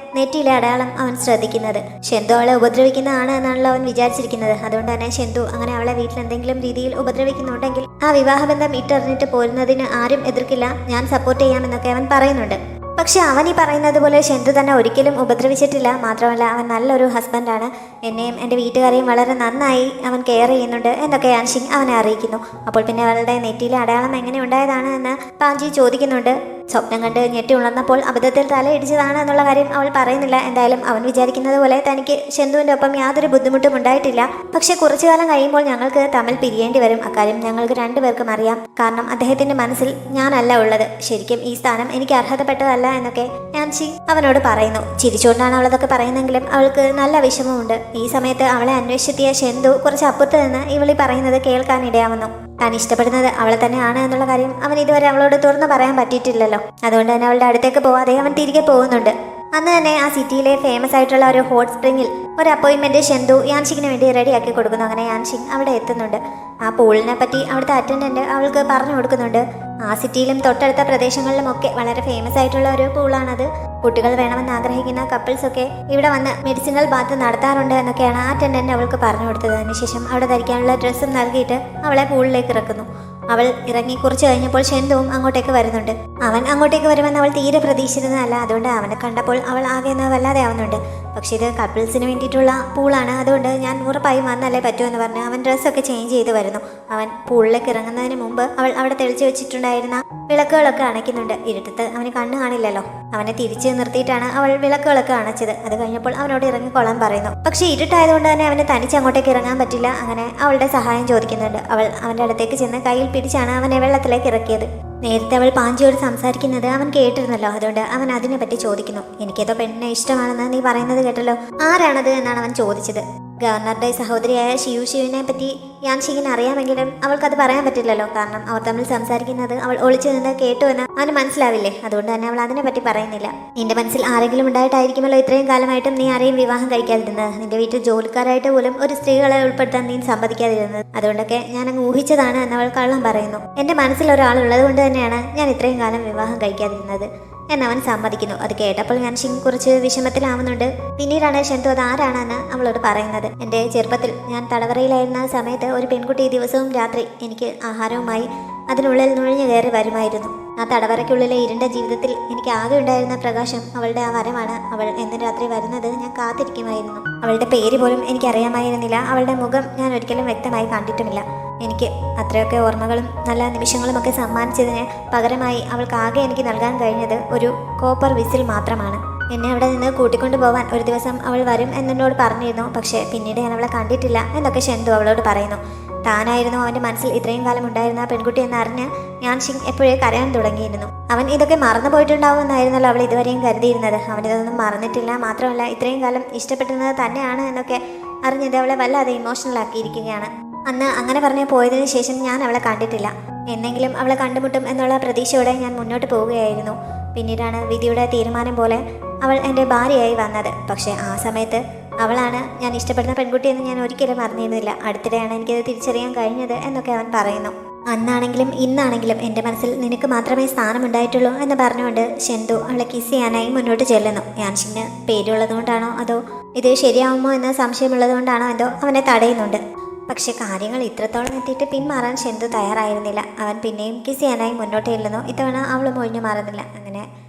നെറ്റിയിലെ അടയാളം അവൻ ശ്രദ്ധിക്കുന്നത്. ഷെന്തു അവളെ ഉപദ്രവിക്കുന്നതാണ് എന്നാണല്ലോ അവൻ വിചാരിച്ചിരിക്കുന്നത്. അതുകൊണ്ട് തന്നെ ഷെന്തു അങ്ങനെ അവളെ വീട്ടിൽ എന്തെങ്കിലും രീതിയിൽ ഉപദ്രവിക്കുന്നുണ്ടെങ്കിൽ ആ വിവാഹബന്ധം ഇട്ടെറിഞ്ഞിട്ട് പോരുന്നതിന് ആരും എതിർക്കില്ല, ഞാൻ സപ്പോർട്ട് ചെയ്യാമെന്നൊക്കെ അവൻ പറയുന്നുണ്ട്. പക്ഷെ അവൻ ഈ പറയുന്നത് പോലെ ഷെന്തു തന്നെ ഒരിക്കലും ഉപദ്രവിച്ചിട്ടില്ല. മാത്രമല്ല അവൻ നല്ലൊരു ഹസ്ബൻഡാണ്. എന്നെയും എൻ്റെ വീട്ടുകാരെയും വളരെ നന്നായി അവൻ കെയർ ചെയ്യുന്നുണ്ട് എന്നൊക്കെ യാൻഷിങ് അവനെ അറിയിക്കുന്നു. അപ്പോൾ പിന്നെ അവളുടെ നെറ്റിയിലെ അടയാളം എങ്ങനെ ഉണ്ടായതാണ് എന്ന് പാഞ്ചി ചോദിക്കുന്നുണ്ട്. സ്വപ്നം കണ്ട് ഞെട്ടി ഉണർന്നപ്പോൾ അബദ്ധത്തിൽ തലയിടിച്ചതാണ് എന്നുള്ള കാര്യം അവൾ പറയുന്നില്ല. എന്തായാലും അവൻ വിചാരിക്കുന്നത് പോലെ തനിക്ക് ഷെന്തുവിൻ്റെ ഒപ്പം യാതൊരു ബുദ്ധിമുട്ടും ഉണ്ടായിട്ടില്ല. പക്ഷെ കുറച്ചു കാലം കഴിയുമ്പോൾ ഞങ്ങൾക്ക് തമ്മിൽ പിരിയേണ്ടി വരും. അക്കാര്യം ഞങ്ങൾക്ക് രണ്ടുപേർക്കും അറിയാം. കാരണം അദ്ദേഹത്തിന്റെ മനസ്സിൽ ഞാനല്ല ഉള്ളത്. ശരിക്കും ഈ സ്ഥാനം എനിക്ക് അർഹതപ്പെട്ടതല്ല എന്നൊക്കെ യാൻഷി അവനോട് പറയുന്നു. ചിരിച്ചുകൊണ്ടാണ് അവളതൊക്കെ പറയുന്നെങ്കിലും അവൾക്ക് നല്ല വിഷമമുണ്ട്. ഈ സമയത്ത് അവളെ അന്വേഷിച്ചെത്തിയ ഷെന്തു കുറച്ച് അപ്പുറത്ത് നിന്ന് ഇവളി പറയുന്നത് കേൾക്കാനിടയാവുന്നു. താൻ ഇഷ്ടപ്പെടുന്നത് അവളെ തന്നെയാണ് എന്നുള്ള കാര്യം അവൻ ഇതുവരെ അവളോട് തുറന്നു പറയാൻ പറ്റിയിട്ടില്ലല്ലോ. അതുകൊണ്ട് തന്നെ അവളുടെ അടുത്തേക്ക് പോവാതെ അവൻ തിരികെ പോകുന്നുണ്ട്. അന്ന് തന്നെ ആ സിറ്റിയിലെ ഫേമസ് ആയിട്ടുള്ള ഒരു ഹോട്ട് സ്പ്രിങ്ങിൽ ഒരു അപ്പോയിൻമെന്റ് ഷെന്തു യാൻഷിങ്ങിന് വേണ്ടി റെഡിയാക്കി കൊടുക്കുന്നു. അങ്ങനെ യാൻഷിങ് അവിടെ എത്തുന്നുണ്ട്. ആ പൂളിനെ പറ്റി അവിടുത്തെ അറ്റൻഡന്റ് അവൾക്ക് പറഞ്ഞു കൊടുക്കുന്നുണ്ട്. ആ സിറ്റിയിലും തൊട്ടടുത്ത പ്രദേശങ്ങളിലും ഒക്കെ വളരെ ഫേമസ് ആയിട്ടുള്ള ഒരു പൂളാണത്. കുട്ടികൾ വേണമെന്ന് ആഗ്രഹിക്കുന്ന കപ്പിൾസ് ഒക്കെ ഇവിടെ വന്ന് മെഡിസിനൽ ബാത്ത് നടത്താറുണ്ട് എന്നൊക്കെയാണ് ആ അറ്റൻഡന്റ് അവൾക്ക് പറഞ്ഞു കൊടുത്തത്. അതിനുശേഷം അവിടെ ധരിക്കാനുള്ള ഡ്രസ്സും നൽകിയിട്ട് അവളെ പൂളിലേക്ക് ഇറക്കുന്നു. അവൾ ഇറങ്ങി കുറച്ച് കഴിഞ്ഞപ്പോൾ ഷെന്തുവും അങ്ങോട്ടേക്ക് വരുന്നുണ്ട്. അവൻ അങ്ങോട്ടേക്ക് വരുമെന്ന് അവൾ തീരെ പ്രതീക്ഷിച്ചിരുന്നതല്ല. അതുകൊണ്ട് അവനെ കണ്ടപ്പോൾ അവൾ ആകെ ഒന്ന് വല്ലാതെ ആവുന്നുണ്ട്. പക്ഷെ ഇത് കപ്പിൾസിന് വേണ്ടിയിട്ടുള്ള പൂളാണ്, അതുകൊണ്ട് ഞാൻ ഉറപ്പായും വന്നല്ലേ പറ്റുമെന്ന് പറഞ്ഞ് അവൻ ഡ്രസ്സൊക്കെ ചേഞ്ച് ചെയ്ത് വരുന്നു. അവൻ പൂളിലേക്ക് ഇറങ്ങുന്നതിന് മുമ്പ് അവൾ അവിടെ തെളിച്ചു വെച്ചിട്ടുണ്ടായിരുന്ന വിളക്കുകളൊക്കെ അണയ്ക്കുന്നുണ്ട്. ഇരുട്ടത്ത് അവന് കണ്ണ് കാണില്ലല്ലോ. അവനെ തിരിച്ച് നിർത്തിയിട്ടാണ് അവൾ വിളക്കുകളൊക്കെ അണച്ചത്. അത് കഴിഞ്ഞപ്പോൾ അവനോട് ഇറങ്ങിക്കൊള്ളാൻ പറയുന്നു. പക്ഷെ ഇരുട്ടായതുകൊണ്ട് തന്നെ അവന് തനിച്ച് അങ്ങോട്ടേക്ക് ഇറങ്ങാൻ പറ്റില്ല. അങ്ങനെ അവളുടെ സഹായം ചോദിക്കുന്നുണ്ട്. അവൾ അവൻ്റെ അടുത്തേക്ക് ചെന്ന് കയ്യിൽ പിടിച്ചാണ് അവനെ വെള്ളത്തിലേക്ക് ഇറക്കിയത്. നേരത്തെ അവൾ പാഞ്ചിയോട് സംസാരിക്കുന്നത് അവൻ കേട്ടിരുന്നല്ലോ. അതുകൊണ്ട് അവൻ അതിനെപ്പറ്റി ചോദിക്കുന്നു. എനിക്കേതോ പെണ്ണിനെ ഇഷ്ടമാണെന്ന് നീ പറയുന്നത് കേട്ടല്ലോ, ആരാണത് എന്നാണ് അവൻ ചോദിച്ചത്. ഗവർണറുടെ സഹോദരിയായ ശിവനെ പറ്റി യാൻഷിങ്ങിന് അറിയാമെങ്കിലും അവൾക്കത് പറയാൻ പറ്റില്ലല്ലോ. കാരണം അവർ തമ്മിൽ സംസാരിക്കുന്നത് അവൾ ഒളിച്ചു നിന്ന് കേട്ടു എന്ന് അവന് മനസ്സിലാവില്ലേ. അതുകൊണ്ട് തന്നെ അവൾ അതിനെപ്പറ്റി പറയുന്നില്ല. നിന്റെ മനസ്സിൽ ആരെങ്കിലും ഉണ്ടായിട്ടായിരിക്കുമല്ലോ ഇത്രയും കാലമായിട്ടും നീ ആരെയും വിവാഹം കഴിക്കാതിരുന്നത്. നിന്റെ വീട്ടിൽ ജോലിക്കാരായിട്ട് പോലും ഒരു സ്ത്രീകളെ ഉൾപ്പെടുത്താൻ നീ സമ്മതിക്കാതിരുന്നത്. അതുകൊണ്ടൊക്കെ ഞാൻ അങ്ങ് ഊഹിച്ചതാണ് എന്ന് അവൾ കള്ളം പറയുന്നു. എന്റെ മനസ്സിൽ ഒരാളുള്ളത് കൊണ്ട് തന്നെയാണ് ഞാൻ ഇത്രയും കാലം വിവാഹം കഴിക്കാതിരുന്നത് എന്നവൻ സമ്മതിക്കുന്നു. അത് കേട്ടപ്പോൾ യാൻഷിങ് കുറച്ച് വിഷമത്തിലാവുന്നുണ്ട്. പിന്നീടാണ് ഷെന്തു അത് ആരാണെന്ന് അവളോട് പറയുന്നത്. എൻ്റെ ചെറുപ്പത്തിൽ ഞാൻ തടവറയിലായിരുന്ന സമയത്ത് ഒരു പെൺകുട്ടി ദിവസവും രാത്രി എനിക്ക് ആഹാരവുമായി അതിനുള്ളിൽ നുഴഞ്ഞു കയറി വരുമായിരുന്നു. ആ തടവറയ്ക്കുള്ളിലെ ഇരുണ്ട ജീവിതത്തിൽ എനിക്ക് ആകെ ഉണ്ടായിരുന്ന പ്രകാശം അവളുടെ ആ വരമാണ്. അവൾ എന്നും രാത്രി വരുന്നത് ഞാൻ കാത്തിരിക്കുമായിരുന്നു. അവളുടെ പേര് പോലും എനിക്കറിയാമായിരുന്നില്ല. അവളുടെ മുഖം ഞാൻ ഒരിക്കലും വ്യക്തമായി കണ്ടിട്ടുമില്ല. എനിക്ക് അത്രയൊക്കെ ഓർമ്മകളും നല്ല നിമിഷങ്ങളും ഒക്കെ സമ്മാനിച്ചതിന് പകരമായി അവൾക്കാകെ എനിക്ക് നൽകാൻ കഴിഞ്ഞത് ഒരു കോപ്പർ വിസിൽ മാത്രമാണ്. എന്നെ അവിടെ നിന്ന് കൂട്ടിക്കൊണ്ടു പോവാൻ ഒരു ദിവസം അവൾ വരും എന്നോട് പറഞ്ഞിരുന്നു. പക്ഷേ പിന്നീട് ഞാൻ അവളെ കണ്ടിട്ടില്ല എന്നൊക്കെ ഷെന്തു അവളോട് പറയുന്നു. താനായിരുന്നു അവൻ്റെ മനസ്സിൽ ഇത്രയും കാലം ഉണ്ടായിരുന്ന പെൺകുട്ടി എന്നറിഞ്ഞ് യാൻഷിങ് എപ്പോഴേ കരയാൻ തുടങ്ങിയിരുന്നു. അവൻ ഇതൊക്കെ മറന്നു പോയിട്ടുണ്ടാവുമെന്നായിരുന്നല്ലോ അവൾ ഇതുവരെയും കരുതിയിരുന്നത്. അവനിതൊന്നും മറന്നിട്ടില്ല. മാത്രമല്ല ഇത്രയും കാലം ഇഷ്ടപ്പെടുന്നത് തന്നെയാണ് എന്നൊക്കെ അറിഞ്ഞത് അവളെ വല്ലാതെ ഇമോഷണൽ ആക്കിയിരിക്കുകയാണ്. അന്ന് അങ്ങനെ പറഞ്ഞ് പോയതിനു ശേഷം ഞാൻ അവളെ കണ്ടിട്ടില്ല. എന്നെങ്കിലും അവളെ കണ്ടുമുട്ടും എന്നുള്ള പ്രതീക്ഷയോടെ ഞാൻ മുന്നോട്ട് പോവുകയായിരുന്നു. പിന്നീടാണ് വിധിയുടെ തീരുമാനം പോലെ അവൾ എൻ്റെ ഭാര്യയായി വന്നത്. പക്ഷേ ആ സമയത്ത് അവളാണ് ഞാൻ ഇഷ്ടപ്പെടുന്ന പെൺകുട്ടിയെന്ന് ഞാൻ ഒരിക്കലും അറിഞ്ഞിരുന്നില്ല. അടുത്തിടെയാണ് എനിക്കത് തിരിച്ചറിയാൻ കഴിഞ്ഞത് എന്നൊക്കെ അവൻ പറയുന്നു. അന്നാണെങ്കിലും ഇന്നാണെങ്കിലും എൻ്റെ മനസ്സിൽ നിനക്ക് മാത്രമേ സ്ഥാനമുണ്ടായിട്ടുള്ളൂ എന്ന് പറഞ്ഞുകൊണ്ട് ഷെന്തു അവളെ കിസ് ചെയ്യാനായി മുന്നോട്ട് ചെല്ലുന്നു. യാൻഷിങ്ങിന് പേടിയുള്ളതുകൊണ്ടാണോ അതോ ഇത് ശരിയാവുമോ എന്ന് സംശയമുള്ളതുകൊണ്ടാണോ എന്തോ അവനെ തടയുന്നുണ്ട്. പക്ഷെ കാര്യങ്ങൾ ഇത്രത്തോളം എത്തിയിട്ട് പിന്മാറാൻ ഷെന്തു തയ്യാറായിരുന്നില്ല. അവൻ പിന്നെയും കിസ് ചെയ്യാനായി മുന്നോട്ട് ചെല്ലുന്നു. ഇത്തവണ അവളും ഒഴിഞ്ഞു മാറുന്നില്ല. അങ്ങനെ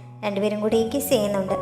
രണ്ടുപേരും കൂടി കിസ് ചെയ്യുന്നുണ്ട്.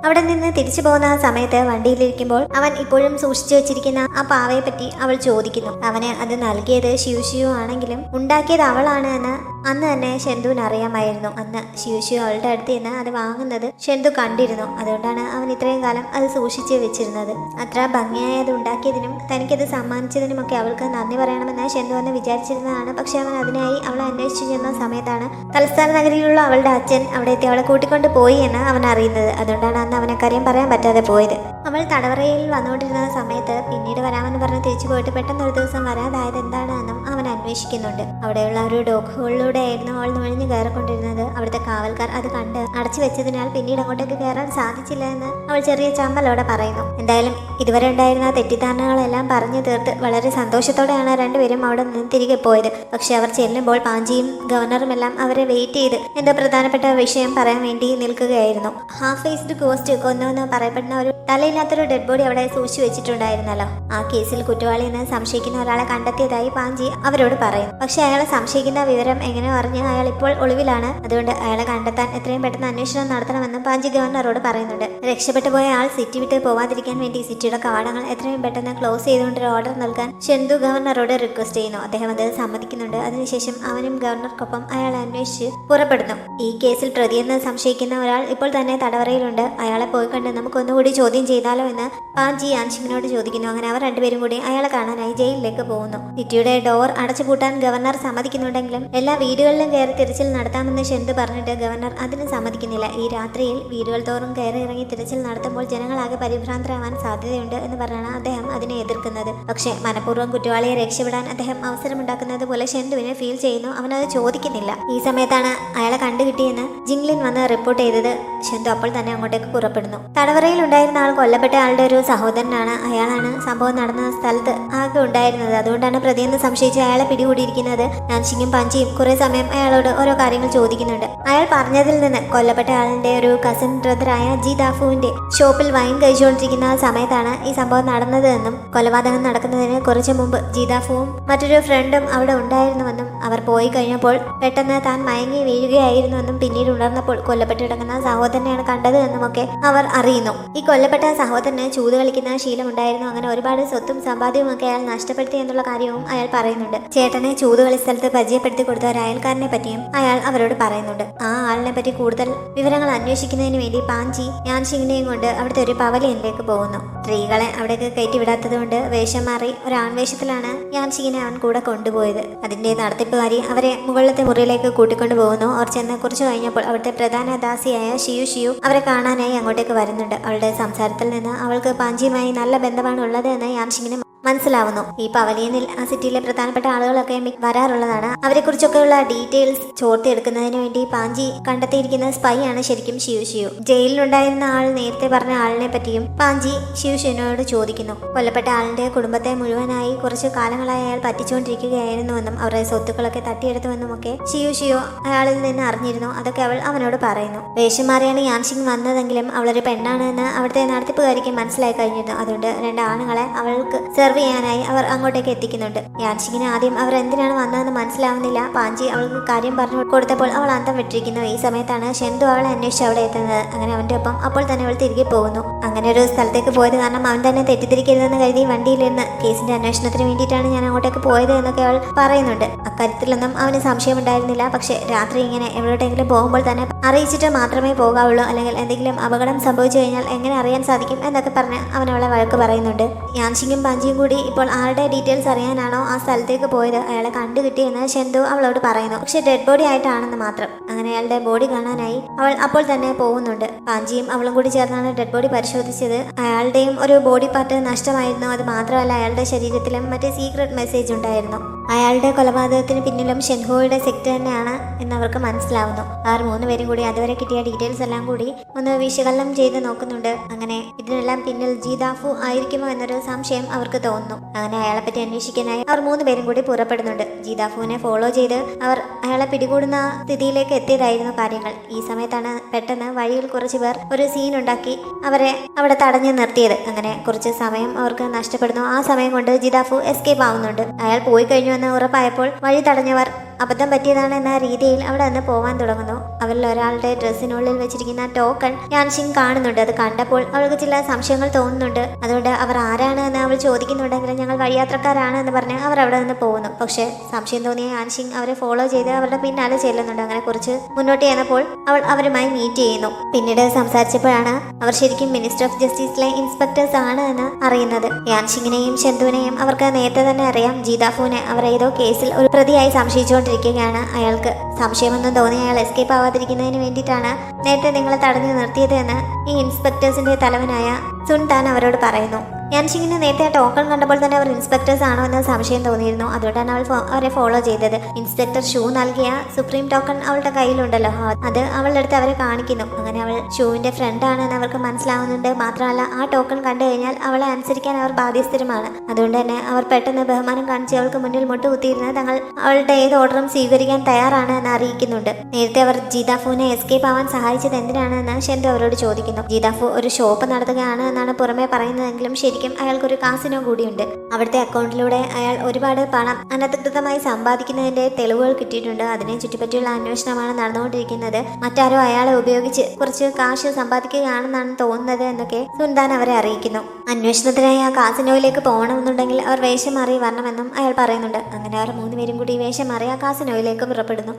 അവിടെ നിന്ന് തിരിച്ചു പോകുന്ന സമയത്ത് വണ്ടിയിലിരിക്കുമ്പോൾ അവൻ ഇപ്പോഴും സൂക്ഷിച്ചു വെച്ചിരിക്കുന്ന ആ പാവയെ പറ്റി അവൾ ചോദിക്കുന്നു. അവന് അത് നൽകിയത് ശിവ ആണെങ്കിലും ഉണ്ടാക്കിയത് അവളാണ് എന്ന് അന്ന് തന്നെ ഷെന്തുവിന് അറിയാമായിരുന്നു. അന്ന് ശിവ അവളുടെ അടുത്ത് നിന്ന് അത് വാങ്ങുന്നത് ഷെന്തു കണ്ടിരുന്നു. അതുകൊണ്ടാണ് അവൻ ഇത്രയും കാലം അത് സൂക്ഷിച്ച് വെച്ചിരുന്നത്. അത്ര ഭംഗിയായി അത് ഉണ്ടാക്കിയതിനും തനിക്കത് സമ്മാനിച്ചതിനുമൊക്കെ അവൾക്ക് നന്ദി പറയണമെന്ന് ഷെന്തു എന്ന് വിചാരിച്ചിരുന്നതാണ്. പക്ഷെ അവൻ അതിനായി അവളെ അന്വേഷിച്ചു ചെന്ന സമയത്താണ് തലസ്ഥാന നഗരിയിലുള്ള അവളുടെ അച്ഛൻ അവിടെ എത്തി അവളെ കൂട്ടിക്കൊണ്ട് പോയി എന്ന് അവൻ അറിയുന്നത്. അതുകൊണ്ടാണ് അന്ന് അവനെ കാര്യം പറയാൻ പറ്റാതെ പോയത്. അവൾ തടവറയിൽ വന്നുകൊണ്ടിരുന്ന സമയത്ത് പിന്നീട് വരാമെന്ന് പറഞ്ഞ് തിരിച്ചു പോയിട്ട് പെട്ടെന്ന് ഒരു ദിവസം വരാതായത് എന്താണെന്നും അവൻ അന്വേഷിക്കുന്നുണ്ട്. അവിടെയുള്ള ഒരു ഡോഗ് ഹോളിലൂടെ ആയിരുന്നു അവൾ നുഴഞ്ഞു കയറിക്കൊണ്ടിരുന്നത്. അവിടുത്തെ കാവൽക്കാർ അത് കണ്ട് അടച്ചു വെച്ചതിനാൽ പിന്നീട് അങ്ങോട്ടേക്ക് കയറാൻ സാധിച്ചില്ല എന്ന് അവൾ ചെറിയ ചമ്മലോടെ പറയുന്നു. എന്തായാലും ഇതുവരെ ഉണ്ടായിരുന്ന തെറ്റിദ്ധാരണകളെല്ലാം പറഞ്ഞു തീർത്ത് വളരെ സന്തോഷത്തോടെയാണ് രണ്ടുപേരും അവിടെ നിന്ന് തിരികെ പോയത്. പക്ഷെ അവർ ചെല്ലുമ്പോൾ പാഞ്ചിയും ഗവർണറും എല്ലാം അവരെ വെയിറ്റ് ചെയ്ത് എന്തോ പ്രധാനപ്പെട്ട വിഷയം പറയാൻ വേണ്ടി നിൽക്കുകയായിരുന്നു. ഹാഫ് ഫേസ്ഡ് ഗോസ്റ്റ് കൊന്നുവെന്ന് പറയപ്പെടുന്ന ഒരു തലയില്ലാത്തൊരു ഡെഡ് ബോഡി അവിടെ സൂക്ഷിച്ചു വെച്ചിട്ടുണ്ടായിരുന്നല്ലോ. ആ കേസിൽ കുറ്റവാളി എന്ന് സംശയിക്കുന്ന ഒരാളെ കണ്ടെത്തിയതായി പാഞ്ചി അവരോട് പറയും. പക്ഷെ അയാളെ സംശയിക്കുന്ന വിവരം എങ്ങനെ അറിഞ്ഞ് അയാൾ ഇപ്പോൾ ഒളിവിലാണ്. അതുകൊണ്ട് അയാളെ കണ്ടെത്താൻ എത്രയും പെട്ടെന്ന് അന്വേഷണം നടത്തണമെന്ന് പാഞ്ചി ഗവർണറോട് പറയുന്നുണ്ട്. രക്ഷപ്പെട്ടു പോയ ആൾ സിറ്റി വിട്ട് പോവാതിരിക്കാൻ വേണ്ടി സിറ്റിയുടെ കവാടങ്ങൾ എത്രയും പെട്ടെന്ന് ക്ലോസ് ചെയ്തുകൊണ്ട് ഒരു ഓർഡർ നൽകാൻ ഷെന്തു ഗവർണറോട് റിക്വസ്റ്റ് ചെയ്യുന്നു. അദ്ദേഹം അത് സമ്മതിക്കുന്നുണ്ട്. അതിനുശേഷം അവനും ഗവർണർക്കൊപ്പം അയാളെ അന്വേഷിച്ച് പുറപ്പെടുന്നു. ഈ കേസിൽ പ്രതിയെന്ന് സംശയിക്കുന്ന ഒരാൾ ഇപ്പോൾ തന്നെ തടവറയിലുണ്ട്. അയാളെ പോയി കണ്ട് നമുക്കൊന്നുകൂടി ചോദ്യം ചെയ്താലോ എന്ന് പാഞ്ചി യാൻഷിങ്ങിനോട് ചോദിക്കുന്നു. അങ്ങനെ അവർ രണ്ടുപേരും കൂടി അയാളെ കാണാനായി ജയിലിലേക്ക് പോകുന്നു. സിറ്റിയുടെ ഡോർ അടച്ചുപൂട്ടാൻ ഗവർണർ സമ്മതിക്കുന്നുണ്ടെങ്കിലും എല്ലാ വീടുകളിലും കയറി തിരച്ചിൽ നടത്താമെന്ന് ഷെന്തു പറഞ്ഞിട്ട് ഗവർണർ അതിന് സമ്മതിക്കുന്നില്ല. ഈ രാത്രിയിൽ വീടുകൾ തോറും കയറി ഇറങ്ങി തിരച്ചിൽ നടത്തുമ്പോൾ ജനങ്ങളാകെ പരിഭ്രാന്തരാവാൻ സാധ്യതയുണ്ട് എന്ന് പറഞ്ഞാണ് അദ്ദേഹം അതിനെ എതിർക്കുന്നത്. പക്ഷേ മനഃപൂർവ്വം കുറ്റവാളിയെ രക്ഷപ്പെടാൻ അദ്ദേഹം അവസരമുണ്ടാക്കുന്നത് പോലെ ഷെന്തുവിനെ ഫീൽ ചെയ്യുന്നു. അവനത് ചോദിക്കുന്നില്ല. ഈ സമയത്താണ് അയാളെ കണ്ടുകിട്ടിയെന്ന് ജിങ്ലിൻ വന്ന് റിപ്പോർട്ട് ചെയ്തത്. ഷെന്തു അപ്പോൾ തന്നെ അങ്ങോട്ടേക്ക് പുറപ്പെടുന്നു. തടവറയിൽ ഉണ്ടായിരുന്ന ആൾ കൊല്ലപ്പെട്ട ആളുടെ ഒരു സഹോദരനാണ്. അയാളാണ് സംഭവം നടന്ന സ്ഥലത്ത് ആകെ ഉണ്ടായിരുന്നത്. അതുകൊണ്ടാണ് പ്രതിയെന്ന് സംശയിച്ച് അയാളെ പിടികൂടിയിരിക്കുന്നത്. നാൻഷിങ്ങും പാഞ്ചിയും കുറെ സമയം അയാളോട് ഓരോ കാര്യങ്ങൾ ചോദിക്കുന്നുണ്ട്. അയാൾ പറഞ്ഞതിൽ നിന്ന് കൊല്ലപ്പെട്ട ആളിന്റെ ഒരു കസിൻ ബ്രദറായ ജി ദാഫുവിന്റെ ഷോപ്പിൽ വൈൻ കഴിച്ചുകൊണ്ടിരിക്കുന്ന സമയത്താണ് ഈ സംഭവം നടന്നത് എന്നും കൊലപാതകം നടക്കുന്നതിന് കുറച്ചു മുമ്പ് ജീദാഫുവും മറ്റൊരു ഫ്രണ്ടും അവിടെ ഉണ്ടായിരുന്നുവെന്നും അവർ പോയി കഴിഞ്ഞപ്പോൾ പെട്ടെന്ന് താൻ മയങ്ങി വീഴുകയായിരുന്നുവെന്നും പിന്നീട് ഉണർന്നപ്പോൾ കൊല്ലപ്പെട്ടിടങ്ങുന്ന സഹോദരനെയാണ് കണ്ടത് എന്നുമൊക്കെ അവർ അറിയുന്നു. ഈ കൊല്ലപ്പെട്ട സഹോദരന് ചൂത് കളിക്കുന്ന ശീലമുണ്ടായിരുന്നു. അങ്ങനെ ഒരുപാട് സ്വത്തും സമ്പാദ്യവും ഒക്കെ അയാൾ നഷ്ടപ്പെടുത്തി എന്നുള്ള കാര്യവും അയാൾ പറയുന്നുണ്ട്. ചേട്ടനെ ചൂതുകളി സ്ഥലത്ത് പരിചയപ്പെടുത്തി കൊടുത്ത ഒരു അയൽക്കാരനെ പറ്റിയും അയാൾ അവരോട് പറയുന്നുണ്ട്. ആ ആളിനെ പറ്റി കൂടുതൽ വിവരങ്ങൾ അന്വേഷിക്കുന്നതിന് വേണ്ടി പാഞ്ചി യാൻഷിങ്ങിനെയും കൊണ്ട് അവിടുത്തെ ഒരു പവലിയനിലേക്ക് പോകുന്നു. സ്ത്രീകളെ അവിടേക്ക് കയറ്റി വിടാത്തത് കൊണ്ട് വേഷം മാറി ഒരു ആൺവേഷത്തിലാണ് യാൻഷിങ്ങിനെ അവൻ കൂടെ കൊണ്ടുപോയത്. അതിന്റെ നടത്തിപ്പുകാരി അവരെ മുകളിലത്തെ മുറിയിലേക്ക് കൂട്ടിക്കൊണ്ടു പോകുന്നു. അവർ ചെന്ന് കുറച്ചു കഴിഞ്ഞപ്പോൾ അവിടുത്തെ പ്രധാന ദാസിയായ ഷിയു അവരെ കാണാനായി അങ്ങോട്ടേക്ക് വരുന്നുണ്ട്. അവളുടെ സംസാരത്തിൽ നിന്ന് അവൾക്ക് പാഞ്ചിയുമായി നല്ല ബന്ധമാണ് ഉള്ളത് എന്ന് യാൻഷിങ്ങിന് മനസ്സിലാവുന്നു. ഈ പവലിയനിൽ ആ സിറ്റിയിലെ പ്രധാനപ്പെട്ട ആളുകളൊക്കെ വരാറുള്ളതാണ്. അവരെ കുറിച്ചൊക്കെയുള്ള ഡീറ്റെയിൽസ് ചോർത്തിയെടുക്കുന്നതിന് വേണ്ടി പാഞ്ചി കണ്ടെത്തിയിരിക്കുന്ന സ്പൈ ആണ് ശരിക്കും ഷിയു. ജയിലിലുണ്ടായിരുന്ന ആൾ നേരത്തെ പറഞ്ഞ ആളിനെ പറ്റിയും പാഞ്ചി ഷിയുവിനോട് ചോദിക്കുന്നു. കൊല്ലപ്പെട്ട ആളിന്റെ കുടുംബത്തെ മുഴുവനായി കുറച്ചു കാലങ്ങളായി അയാൾ പറ്റിച്ചുകൊണ്ടിരിക്കുകയായിരുന്നുവെന്നും അവരുടെ സ്വത്തുക്കളൊക്കെ തട്ടിയെടുത്തുവെന്നും ഒക്കെ ഷിയു അയാളിൽ നിന്ന് അറിഞ്ഞിരുന്നു. അതൊക്കെ അവൾ അവനോട് പറയുന്നു. വേഷം മാറിയാണ് യാൻഷിങ് വന്നതെങ്കിലും അവളൊരു പെണ്ണാണ് എന്ന് അവിടുത്തെ നടത്തിപ്പുകാരിക്ക് മനസ്സിലായി കഴിഞ്ഞിരുന്നു. അതുകൊണ്ട് രണ്ട് ആണുങ്ങളെ അവൾക്ക് ചെയ്യാനായി അവർ അങ്ങോട്ടേക്ക് എത്തിക്കുന്നുണ്ട്. യാൻഷിങ്ങിന് ആദ്യം അവർ എന്തിനാണ് വന്നതെന്ന് മനസ്സിലാവുന്നില്ല. പാഞ്ചി അവൾക്ക് കാര്യം പറഞ്ഞു കൊടുത്തപ്പോൾ അവൾ അന്തം വിട്ടിരിക്കുന്നു. ഈ സമയത്താണ് ഷെന്തു അവളെ അന്വേഷിച്ച് അവിടെ എത്തുന്നത്. അങ്ങനെ അവന്റെ ഒപ്പം അപ്പോൾ തന്നെ അവൾ തിരികെ പോകുന്നു. അങ്ങനെ ഒരു സ്ഥലത്തേക്ക് പോയത് കാരണം അവൻ തന്നെ തെറ്റിദ്ധരിക്കരുതെന്ന് കരുതി വണ്ടിയിലിരുന്ന് കേസിന്റെ അന്വേഷണത്തിന് വേണ്ടിയിട്ടാണ് ഞാൻ അങ്ങോട്ടേക്ക് പോയത് എന്നൊക്കെ അവൾ പറയുന്നുണ്ട്. അക്കാര്യത്തിലൊന്നും അവന് സംശയമുണ്ടായിരുന്നില്ല. പക്ഷെ രാത്രി ഇങ്ങനെ എവിടോട്ടെങ്കിലും പോകുമ്പോൾ തന്നെ അറിയിച്ചിട്ട് മാത്രമേ പോകാവുള്ളൂ, അല്ലെങ്കിൽ എന്തെങ്കിലും അപകടം സംഭവിച്ചു കഴിഞ്ഞാൽ എങ്ങനെ അറിയാൻ സാധിക്കും എന്നൊക്കെ പറഞ്ഞ് അവൻ അവളെ വഴക്ക് പറയുന്നുണ്ട്. യാൻഷിങ്ങും പാഞ്ചിയും കൂടി ഇപ്പോൾ ആരുടെ ഡീറ്റെയിൽസ് അറിയാനാണോ ആ സ്ഥലത്തേക്ക് പോയത് അയാളെ കണ്ടുകിട്ടിയെന്ന് ഷെന്തു അവളോട് പറയുന്നു. പക്ഷെ ഡെഡ് ബോഡി ആയിട്ടാണെന്ന് മാത്രം. അങ്ങനെ അയാളുടെ ബോഡി കാണാനായി അവൾ അപ്പോൾ തന്നെ പോകുന്നുണ്ട്. പാഞ്ചിയും അവളും കൂടി ചേർന്നാണ് ഡെഡ് ബോഡി പരിശോധിച്ചത്. അയാളുടെയും ഒരു ബോഡി പാർട്ട് നഷ്ടമായിരുന്നു. അത് മാത്രമല്ല അയാളുടെ ശരീരത്തിലും മറ്റേ സീക്രട്ട് മെസ്സേജ് ഉണ്ടായിരുന്നു. അയാളുടെ കൊലപാതകത്തിന് പിന്നിലും ഷെൻഹോയുടെ സെക്ട് തന്നെയാണ് എന്നവർക്ക് മനസ്സിലാവുന്നു. അവർ മൂന്നുപേരും കൂടി അതുവരെ കിട്ടിയ ഡീറ്റെയിൽസ് എല്ലാം കൂടി ഒന്ന് വിശകലനം ചെയ്ത് നോക്കുന്നുണ്ട്. അങ്ങനെ ഇതിനെല്ലാം പിന്നിൽ ജീദാഫു ആയിരിക്കുമോ എന്നൊരു സംശയം അവർക്ക് തോന്നുന്നു. അങ്ങനെ അയാളെ പറ്റി അന്വേഷിക്കാനായി അവർ മൂന്നുപേരും കൂടി പുറപ്പെടുന്നുണ്ട്. ജീദാഫുവിനെ ഫോളോ ചെയ്ത് അവർ അയാളെ പിടികൂടുന്ന സ്ഥിതിയിലേക്ക് എത്തിയതായിരുന്നു കാര്യങ്ങൾ. ഈ സമയത്താണ് പെട്ടെന്ന് വഴിയിൽ കുറച്ചു പേർ ഒരു സീൻ ഉണ്ടാക്കി അവരെ അവിടെ തടഞ്ഞു നിർത്തിയത്. അങ്ങനെ കുറച്ച് സമയം അവർക്ക് നഷ്ടപ്പെടുന്നു. ആ സമയം കൊണ്ട് ജീദാഫു എസ്കേപ്പ് ആവുന്നുണ്ട്. അയാൾ പോയി കഴിഞ്ഞു എന്ന് ഉറപ്പായപ്പോൾ വഴി തടഞ്ഞവർ അബദ്ധം പറ്റിയതാണ് എന്ന രീതിയിൽ അവിടെ നിന്ന് പോവാൻ തുടങ്ങുന്നു. അവരിൽ ഒരാളുടെ ഡ്രസ്സിനുള്ളിൽ വെച്ചിരിക്കുന്ന ടോക്കൺ യാൻഷിങ് കാണുന്നുണ്ട്. അത് കണ്ടപ്പോൾ അവൾക്ക് ചില സംശയങ്ങൾ തോന്നുന്നുണ്ട്. അതുകൊണ്ട് അവർ ആരാണ് എന്ന് അവൾ ചോദിക്കുന്നുണ്ടെങ്കിലും ഞങ്ങൾ വഴിയാത്രക്കാരാണ് എന്ന് പറഞ്ഞ് അവർ അവിടെ നിന്ന് പോകുന്നു. പക്ഷേ സംശയം തോന്നിയ യാൻഷിങ് അവരെ ഫോളോ ചെയ്ത് അവരുടെ പിന്നാലെ ചെല്ലുന്നുണ്ട്. അങ്ങനെ കുറച്ച് മുന്നോട്ട് ചെന്നപ്പോൾ അവൾ അവരുമായി മീറ്റ് ചെയ്യുന്നു. പിന്നീട് സംസാരിച്ചപ്പോഴാണ് അവർ ശരിക്കും മിനിസ്റ്റർ ഓഫ് ജസ്റ്റിസിലെ ഇൻസ്പെക്ടേഴ്സ് ആണ് എന്ന് അറിയുന്നത്. യാൻഷിങ്ങിനെയും ചന്തുവിനെയും അവർക്ക് നേരത്തെ തന്നെ അറിയാം. ജീതാഫുവിനെ അവർ ഏതോ കേസിൽ ഒരു പ്രതിയായി സംശയിച്ചുകൊണ്ടിരിക്കുകയാണ്. അയാൾക്ക് സംശയമൊന്നും തോന്നി അയാൾ എസ്കേപ്പ് ആവാതിരിക്കുന്നതിന് വേണ്ടിയിട്ടാണ് നേരത്തെ നിങ്ങളെ തടഞ്ഞു നിർത്തിയത് എന്ന് ഈ ഇൻസ്പെക്ടേഴ്സിന്റെ തലവനായ സുൻതാൻ അവരോട് പറയുന്നു. യാൻഷിങ്ങിന് നേരത്തെ ആ ടോക്കൺ കണ്ടപ്പോൾ തന്നെ അവർ ഇൻസ്പെക്ടേഴ്സ് ആണോ എന്ന് സംശയം തോന്നിയിരുന്നു. അതുകൊണ്ടാണ് അവരെ ഫോളോ ചെയ്തത്. ഇൻസ്പെക്ടർ ഷൂ നൽകിയ സുപ്രീം ടോക്കൺ അവളുടെ കയ്യിലുണ്ടല്ലോ, അത് അവളുടെ അടുത്ത് അവരെ കാണിക്കുന്നു. അങ്ങനെ അവൾ ഷൂവിന്റെ ഫ്രണ്ട് ആണെന്ന് അവർക്ക് മനസ്സിലാവുന്നുണ്ട്. മാത്രമല്ല ആ ടോക്കൺ കണ്ടു കഴിഞ്ഞാൽ അവളെ അനുസരിക്കാൻ അവർ ബാധ്യസ്ഥരുമാണ്. അതുകൊണ്ട് തന്നെ അവർ പെട്ടെന്ന് ബഹുമാനം കാണിച്ച് അവൾക്ക് മുന്നിൽ മുട്ടുകുത്തിയിരുന്ന് തങ്ങൾ അവളുടെ ഏത് ഓർഡറും സ്വീകരിക്കാൻ തയ്യാറാണ് എന്ന് അറിയിക്കുന്നുണ്ട്. നേരത്തെ അവർ ജീതാഫുവിനെ എസ്കേപ്പ് ആവാൻ സഹായിച്ചത് എന്തിനാണെന്ന് ഷെൻഡു അവരോട് ചോദിക്കുന്നു. ജീതാഫു ഒരു ഷോപ്പ് നടത്തുകയാണ് എന്നാണ് പുറമെ പറയുന്നതെങ്കിലും ശരിക്കും അയാൾക്കൊരു കാസിനോ കൂടിയുണ്ട്. അവിടുത്തെ അക്കൗണ്ടിലൂടെ അയാൾ ഒരുപാട് പണം അനധികൃതമായി സമ്പാദിക്കുന്നതിന്റെ തെളിവുകൾ കിട്ടിയിട്ടുണ്ട്. അതിനെ ചുറ്റിപ്പറ്റിയുള്ള അന്വേഷണമാണ് നടന്നുകൊണ്ടിരിക്കുന്നത്. മറ്റാരോ അയാളെ ഉപയോഗിച്ച് കുറച്ച് കാശ് സമ്പാദിക്കുകയാണെന്നാണ് തോന്നുന്നത് എന്നൊക്കെ സുൽത്താൻ അവരെ അറിയിക്കുന്നു. അന്വേഷണത്തിനായി ആ കാസിനോയിലേക്ക് പോകണമെന്നുണ്ടെങ്കിൽ അവർ വേഷം മാറി വരണമെന്നും അയാൾ പറയുന്നുണ്ട്. അങ്ങനെ അവർ 3 പേരും കൂടി വേഷം മാറി ആ കാസിനോയിലേക്ക് പുറപ്പെടുന്നു.